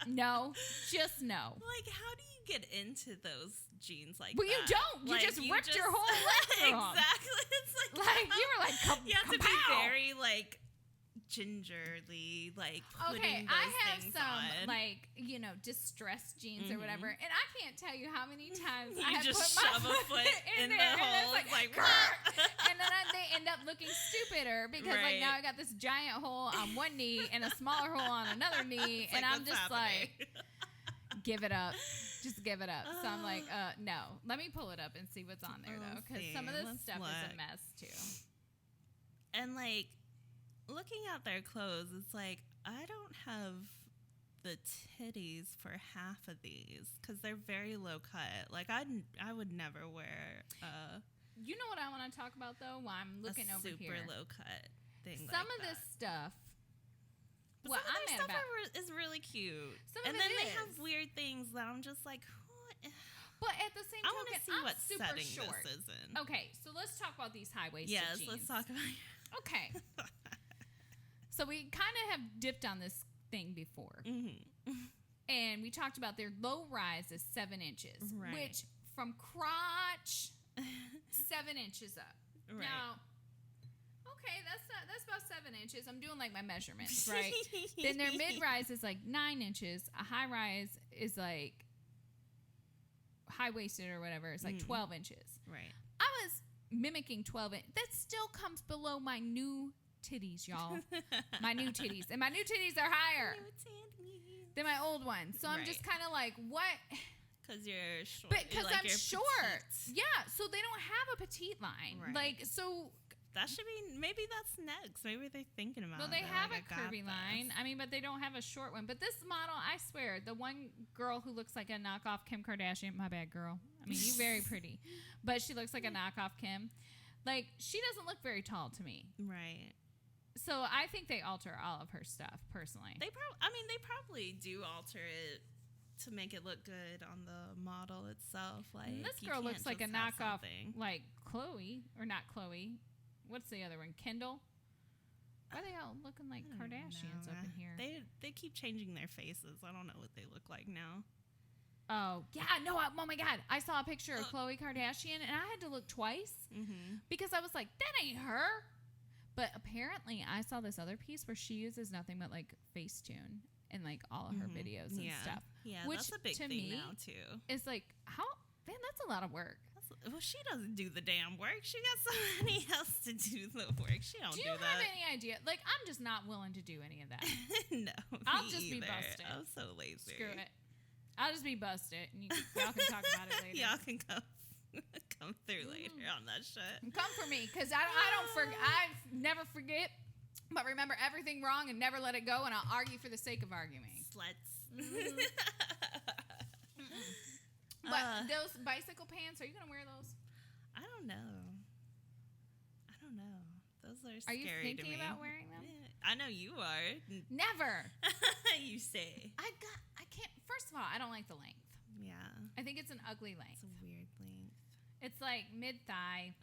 no, just no. Like, how do you get into those jeans like that? Well, you don't. You just ripped your whole leg through them. Exactly. It's like you were like, you have to be very, like, gingerly, like, putting those things on. Like, distressed jeans or whatever. And I can't tell you how many times I have just put shove my a foot in the hole. Like and then they end up looking stupider because like now I got this giant hole on one knee and a smaller hole on another knee, and I'm just like, give it up. Just give it up. So I'm like, no. Let me pull it up and see what's on there though, because some of this stuff is a mess too. And like, looking at their clothes, it's like, I don't have the titties for half of these because they're very low cut. Like I would never wear You know what I want to talk about though? While I'm looking over here, super low cut thing. Some of this stuff. But some of their stuff is really cute. And then they have weird things that I'm just like, what? But at the same time, I want to see what super setting short. this is in. Okay, so let's talk about these high-waisted jeans. Yes, let's talk about it. Okay. So we kind of have dipped on this thing before. Mm-hmm. And we talked about their low rise is 7 inches. Right. Which, from crotch, 7 inches up. Right. Now, okay, that's about 7 inches. I'm doing like my measurements, right? Then their mid-rise is like 9 inches. A high-rise is like high-waisted or whatever. It's like 12 inches. Right. I was mimicking 12 inches. That still comes below my new titties, y'all. My new titties. And my new titties are higher than my old ones. So I'm just kind of like, what? Because you're short. Because I'm short. Petite. Yeah. So they don't have a petite line. Right. Like, so. That should be, maybe that's next. Maybe they're thinking about it. Well, they have a curvy line. I mean, but they don't have a short one. But this model, I swear, the one girl who looks like a knockoff Kim Kardashian, my bad, girl. I mean, you very pretty. But she looks like a knockoff Kim. Like, she doesn't look very tall to me. Right. So I think they alter all of her stuff, personally. They probably do alter it to make it look good on the model itself. Like, and this girl looks like a knockoff, like Chloe, or not Chloe. What's the other one? Kendall? Why are they all looking like Kardashians up in here? They keep changing their faces. I don't know what they look like now. Oh, yeah. No, oh my God. I saw a picture of Khloe Kardashian, and I had to look twice because I was like, that ain't her. But apparently, I saw this other piece where she uses nothing but, like, Facetune in, like, all of her videos and stuff. Yeah, which, that's a big thing now, too. It's like, man, that's a lot of work. Well, she doesn't do the damn work. She got somebody else to do the work. She don't do that. Do you have any idea? Like, I'm just not willing to do any of that. No, I'll just be busted. I'm so lazy. Screw it. I'll just be busted, and y'all can talk about it later. Y'all can come through later on that shit. Come for me, because I never forget, but remember everything wrong and never let it go, and I'll argue for the sake of arguing. Sluts. But those bicycle pants, are you going to wear those? I don't know. Those are scary to me. Are you thinking about wearing them? Yeah, I know you are. Never. You say. I can't. First of all, I don't like the length. Yeah. I think it's an ugly length. It's a weird length. It's like mid-thigh.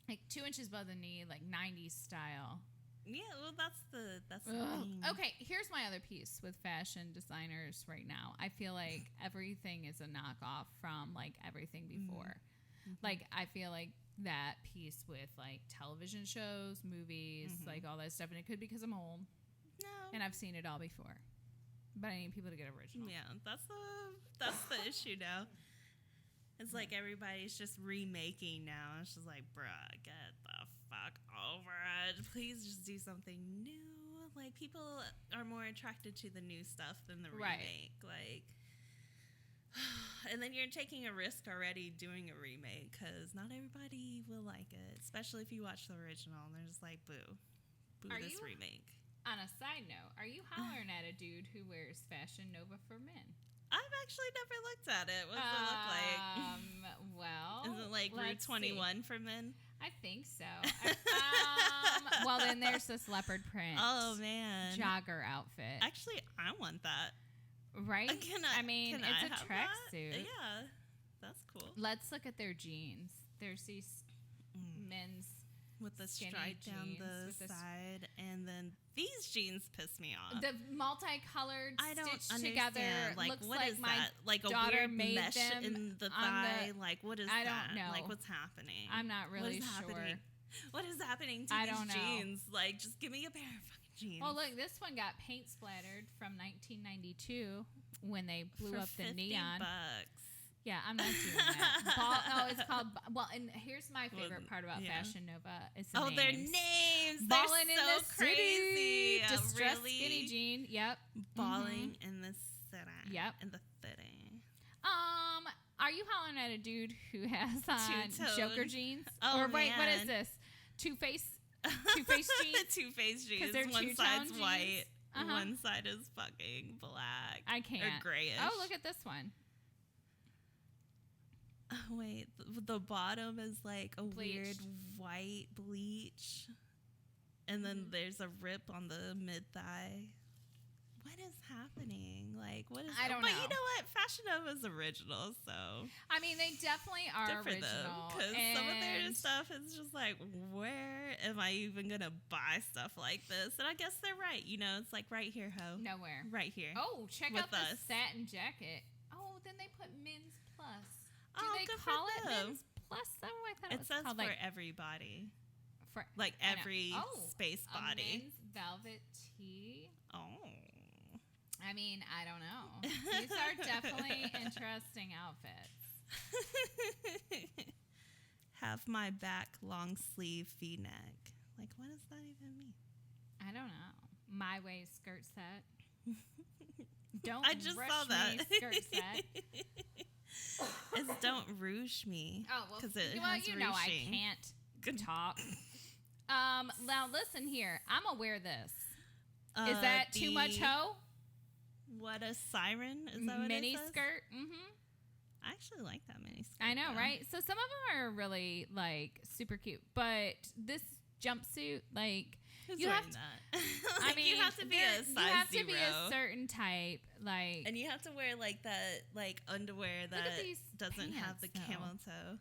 Like 2 inches above the knee, like 90s style. Yeah, well, that's the thing. Okay, here's my other piece with fashion designers right now. I feel like everything is a knockoff from, like, everything before. Like, I feel like that piece with, like, television shows, movies, like, all that stuff. And it could be because I'm old. No. And I've seen it all before. But I need people to get original. Yeah, that's the issue now. It's like everybody's just remaking now. It's just like, bruh, get the fuck over it. Please just do something new. Like, people are more attracted to the new stuff than the remake. Like, and then you're taking a risk already doing a remake because not everybody will like it, especially if you watch the original and they're just like, boo this remake. On a side note, are you hollering at a dude who wears FashionNova for men? I've actually never looked at it. What does it look like? Well, is it like Route 21 for men? I think so. Well, then there's this leopard print. Oh man, jogger outfit. Actually, I want that. Right? It's a tracksuit. Yeah, that's cool. Let's look at their jeans. There's these men's with the stripe down the side, and then these jeans piss me off. The multicolored stitched together. Like, looks what like is my that? Like a weird mesh in the thigh. Like, what is that? I don't know. Like, what's happening? I'm not really sure. What is happening to these jeans? Like, just give me a pair of fucking jeans. Well, look, this one got paint splattered from 1992 when they blew up the neon. $50. Yeah, I'm not doing that. It's called. Well, and here's my favorite part about FashionNova is the names. Their names. Balling They're in so the crazy. City. Distressed skinny jean. Yep. Balling in the city. Yep. In the fitting. Are you hollering at a dude who has on Joker jeans? Oh, or wait, man. what is this? Two-Face jeans? Two-Face jeans. They're one side's white. One side is fucking black. I can't. Or grayish. Oh, look at this one. Oh, wait. The bottom is like a Bleached. weird white bleach. And then there's a rip on the mid-thigh. What is happening? Like, what is... I don't know. But you know what? FashionNova's original, so... I mean, they definitely are good for original. Because some of their stuff is just like, where am I even going to buy stuff like this? And I guess they're right. You know, it's like right here, ho. Nowhere. Right here. Oh, check with out this us. satin jacket. Oh, then they put Men's Plus. Do Oh, they good call for it them. Men's Plus? Though I thought it was says called for like everybody. for Like I know. every space A body. men's velvet tee. Oh. I mean, I don't know. These are definitely interesting outfits. Have my back long sleeve V-neck. Like, what does that even mean? I don't know. My way skirt set. Don't I just rush saw that. me skirt set. It's don't rouge me. Oh, well, it well has you know I ruching. can't talk. Now listen here. I'm gonna wear this. Is that too much hoe? What a siren? Is that what Mini it says? skirt? Mm-hmm. I actually like that mini skirt. I know, though. right? So some of them are really like super cute, but this jumpsuit, like Who's you wearing have to, that? I Like, mean, you have to be a size you have to 0. be a certain type, like. And you have to wear like that, like underwear Look at that these doesn't have the pants, though. camel toe.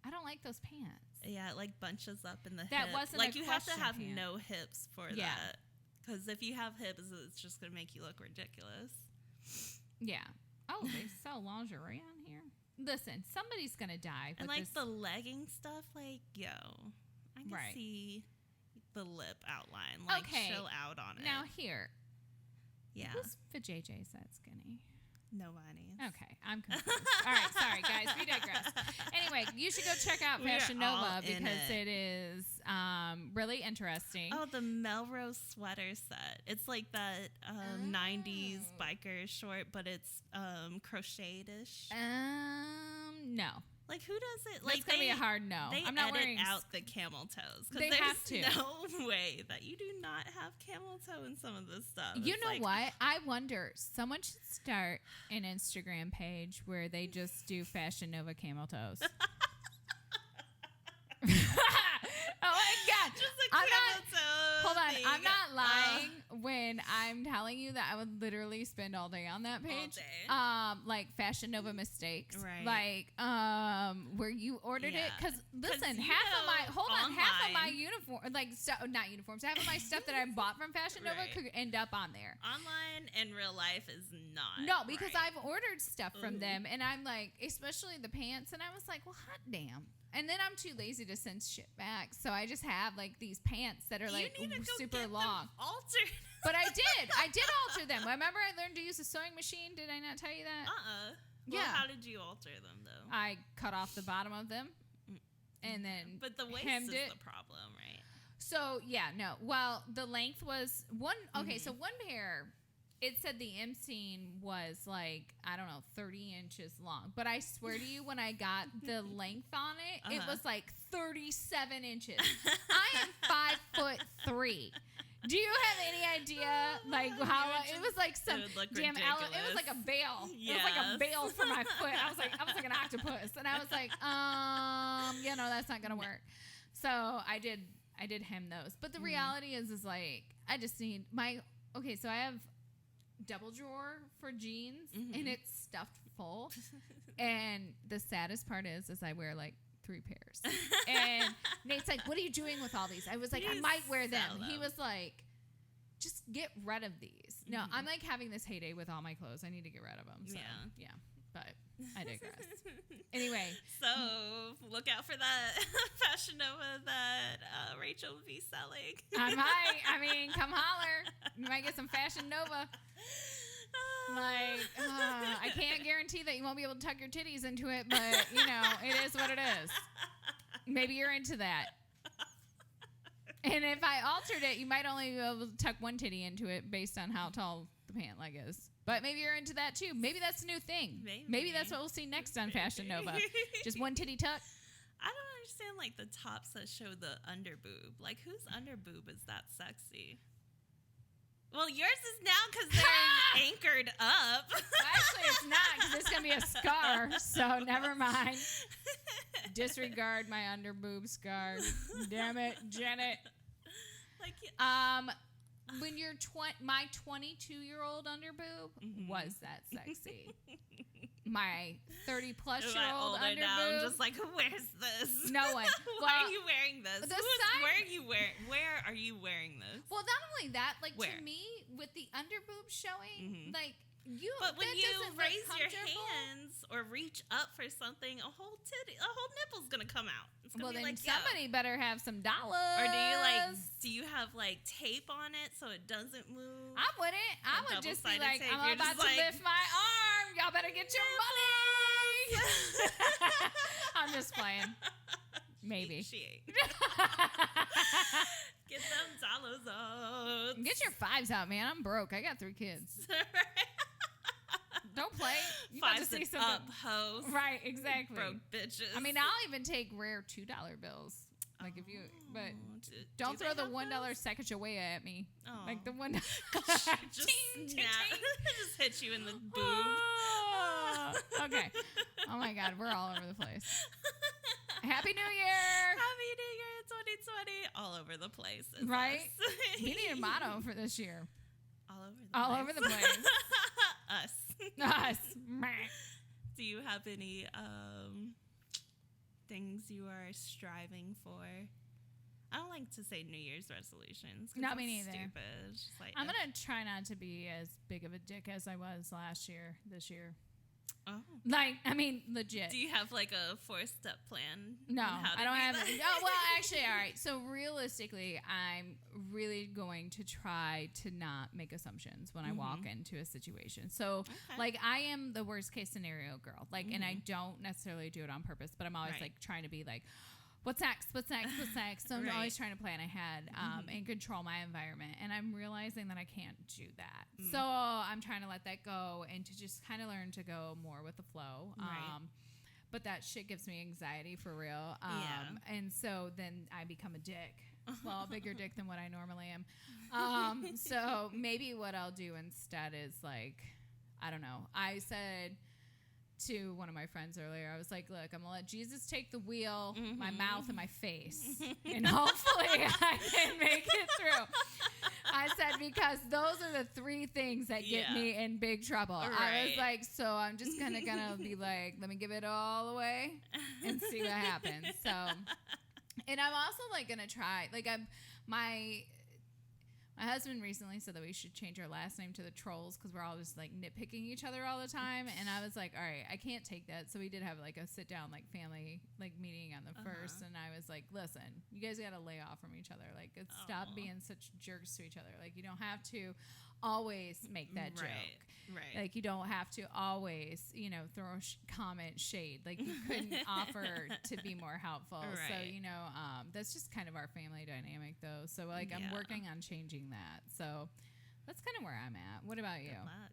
I don't like those pants. Yeah, it like bunches up in the That hip. wasn't like a you have to question have pant. no hips for Yeah. that. Because if you have hips, it's just gonna make you look ridiculous. Yeah. Oh, they sell lingerie on here. Listen, somebody's gonna die. And with like this. the legging stuff, like yo, I can Right. see the lip outline. Like Okay. chill out on it. Now here, yeah, who's for JJ's that skinny? nobody. Okay, I'm confused. All right, sorry guys, we digress. Anyway, you should go check out We are all FashionNova in because it. it is really interesting. Oh, the Melrose sweater set. It's like that 90s biker short, but it's crocheted-ish. No. Like, who does it? That's Like, gonna be a hard no. They I'm not edit wearing out the camel toes. They there's have to. no way that you do not have camel toe in some of this stuff. You It's know like, what? I wonder. Someone should start an Instagram page where they just do FashionNova camel toes. Oh my God! Just a I'm camel not. toe Hold on, thing. I'm not lying when I'm telling you that I would literally spend all day on that page. day. Like FashionNova mistakes, Right. like where you ordered it. Yeah. Because listen, you half of my know, half of my online- uniform, like not uniforms, half of my stuff that I bought from FashionNova Right. could end up on there. Online and real life is not. No, because right. I've ordered stuff from Ooh. them, and I'm like, especially the pants, and I was like, well, hot damn. And then I'm too lazy to send shit back, so I just have like these pants that are like you need to go super get long. them altered. But I did alter them. Remember, I learned to use a sewing machine. Did I not tell you that? Well, Yeah. how did you alter them though? I cut off the bottom of them, and then But the waist hemmed is it. the problem, right? So yeah, no. Well, the length was one. Okay, Mm-hmm. so one pair. It said the inseam was like, I don't know, 30 inches long. But I swear to you, when I got the length on it, it was like 37 inches. I am 5'3". Do you have any idea, like how it was like some it would look damn? It was like a bail. It was like a bail for my foot. I was like an octopus, and I was like, yeah, no, that's not gonna work. So I did hem those, but the reality is like I just need my So I have double drawer for jeans, and it's stuffed full. And the saddest part is I wear like 3 pairs. And Nate's like, what are you doing with all these? I was like, I Please might wear them. sell He them. was like, just get rid of these. No, I'm like having this heyday with all my clothes. I need to get rid of them. So, yeah. But I digress. Anyway. So look out for that FashionNova that Rachel will be selling. I might. I mean, come holler. You might get some FashionNova. Like, I can't guarantee that you won't be able to tuck your titties into it, but, it is what it is. Maybe you're into that. And if I altered it, you might only be able to tuck one titty into it based on how tall the pant leg is. But maybe you're into that too. Maybe that's a new thing. Maybe that's what we'll see next on FashionNova. Just one titty tuck. I don't understand like the tops that show the under boob. Like whose under boob is that sexy? Well, yours is now because they're anchored up. Actually, it's not because it's going to be a scar. So never mind. Disregard my under boob scar. Damn it, Janet. When you're my 22-year-old under boob was that sexy. My 30-plus-year-old under now, boob. I'm just like, where's this? No one. Why are you wearing this? Where are you wearing this? Well, not only that, like Where? to me, with the under boob showing, like you. But when that you doesn't raise look your comfortable. hands or reach up for something, a whole nipple's gonna come out. It's gonna be Then like, somebody better have some dollars. Or do you have like tape on it so it doesn't move? I wouldn't. I would just be like, tape. I'm about to lift my arm. Y'all better get your money. I'm just playing. Maybe. She ain't. Get them dollars out. Get your fives out, man. I'm broke. I got 3 kids. Don't play. You got to see Fives something. up, hoes. Right, exactly. Broke bitches. I mean, I'll even take rare $2 bills. Like if you, but don't throw the $1 Sacagawea at me. Oh. Like the $1. just just hit you in the boob. Oh. Okay. Oh my God, we're all over the place. Happy New Year! Happy New Year 2020. All over the place. Right? We need a motto for this year. All over the place. Us. Do you have any things you are striving for? I don't like to say New Year's resolutions. Not me neither. Stupid. It's just like, I'm going to try not to be as big of a dick as I was this year. Oh. Like, I mean, legit. Do you have like a 4-step plan? No, I don't have it. Oh, well, actually, all right. So realistically, I'm really going to try to not make assumptions when I walk into a situation. So, like, I am the worst case scenario girl. Like, and I don't necessarily do it on purpose, but I'm always like trying to be like, what's next? What's next? What's next? So I'm always trying to plan ahead and control my environment. And I'm realizing that I can't do that. So I'm trying to let that go and to just kind of learn to go more with the flow. But that shit gives me anxiety for real. And so then I become a dick. Well, a bigger dick than what I normally am. So maybe what I'll do instead is like, I don't know. I said to one of my friends earlier, I was like, look, I'm going to let Jesus take the wheel, my mouth and my face, and hopefully I can make it through. I said, because those are the 3 things that get me in big trouble. I was like, so I'm just gonna be like, let me give it all away and see what happens. So, and I'm also like going to try, like my husband recently said that we should change our last name to the Trolls because we're all just like nitpicking each other all the time. And I was like, all right, I can't take that. So we did have like a sit down like family like meeting on the first. And I was like, listen, you guys got to lay off from each other. Like stop being such jerks to each other. Like you don't have to always make that joke. Right. Like you don't have to always, throw comment shade. Like you couldn't offer to be more helpful. So, that's just kind of our family dynamic though. So like I'm working on changing that. So that's kind of where I'm at. What about you? Good luck.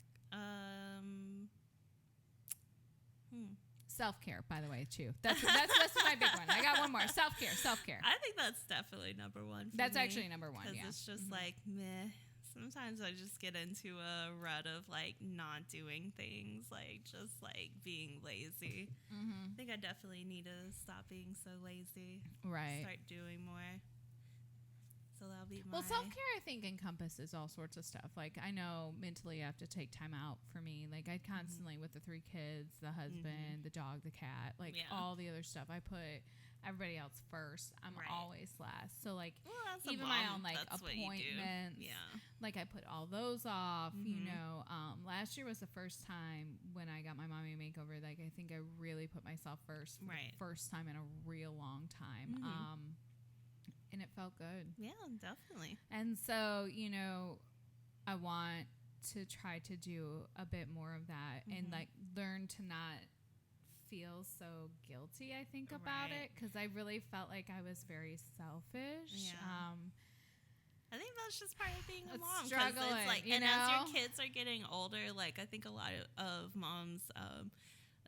Self-care, by the way, too. That's my big one. I got one more. Self-care. I think that's definitely number 1 for That's me, actually number 1, because it's just like, meh. Sometimes I just get into a rut of like not doing things, like just like being lazy. I think I definitely need to stop being so lazy. Right. Start doing more. So that'll be my... Well, self-care I think encompasses all sorts of stuff. Like I know mentally I have to take time out for me. Like I constantly with the 3 kids, the husband, the dog, the cat, like all the other stuff I put everybody else first. I'm always last. So like even my own like appointments, like I put all those off. Last year was the first time when I got my mommy makeover. Like I think I really put myself first for the first time in a real long time. And it felt good. Yeah, definitely. And so I want to try to do a bit more of that and like learn to not feel so guilty, I think, about it, because I really felt like I was very selfish. I think that's just part of being a mom. Struggling, it's like, and as your kids are getting older, like I think a lot of moms,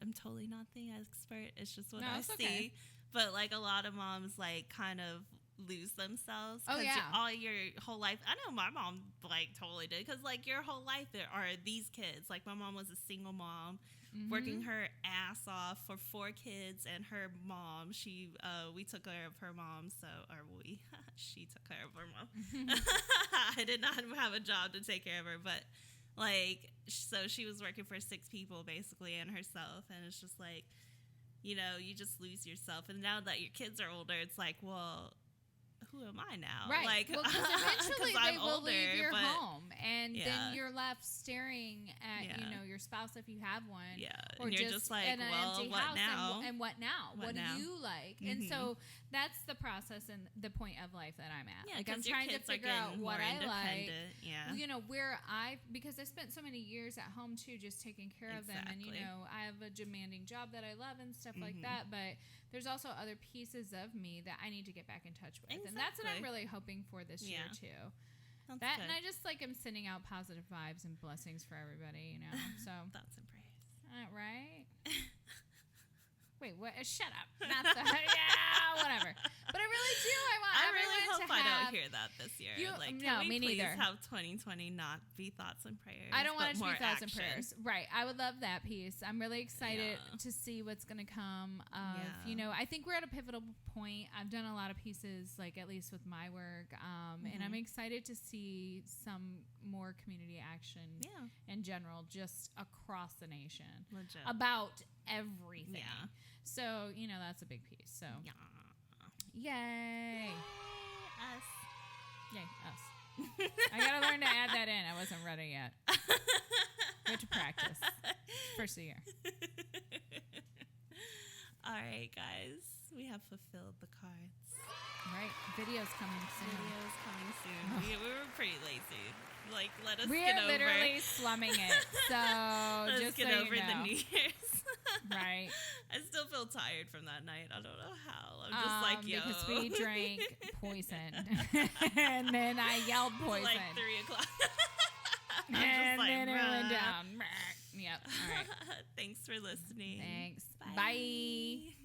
I'm totally not the expert. It's just what I see. But like a lot of moms, like kind of lose themselves. Oh, yeah. All your whole life. I know my mom like totally did, because like your whole life there are these kids. Like my mom was a single mom, working her ass off for 4 kids and her mom. We took care of her mom, she took care of her mom. I did not have a job to take care of her, but like, so she was working for 6 people basically and herself, and it's just like, you know, you just lose yourself. And now that your kids are older, it's like, well, who am I now? Right. Like, well, because eventually they will leave your but, home, and then you're left staring at you know, your spouse if you have one. Yeah. Or and you're just like, in an well, empty what house now? And what now? What now? do you like? And so that's the process and the point of life that I'm at. Yeah, like I'm trying to figure out what I like. Yeah. You know, because I spent so many years at home too, just taking care of them. And you know, I have a demanding job that I love and stuff like that. But there's also other pieces of me that I need to get back in touch with. And that's what I'm really hoping for this year too. That's that good. And I just like am sending out positive vibes and blessings for everybody, you know. So thoughts and prayers. Right? Wait, what? Shut up. Not the yeah, whatever. But I really do. I really hope I don't hear that this year. No, me neither. Have 2020 not be thoughts and prayers. I don't want it to be thoughts action. and prayers. Right. I would love that piece. I'm really excited to see what's going to come. You know, I think we're at a pivotal point. I've done a lot of pieces, like at least with my work, and I'm excited to see some more community action in general, just across the nation. Legit. About everything. Yeah. So, you know, that's a big piece. So, yay. Us. Yay, us. I got to learn to add that in. I wasn't ready yet. Good to practice. First of the year. All right, guys. We have fulfilled the cards. Right. Videos coming soon. We were pretty lazy. Like, let us We're get over. We're literally slumming it. So, let's just get so over you know. the New Year's. Right. I still feel tired from that night. I don't know how. I'm just like, yo. Because we drank poison. And then I yelled poison. Like 3 o'clock. And then it went down. Yep. All right. Thanks for listening. Thanks. Bye. Bye.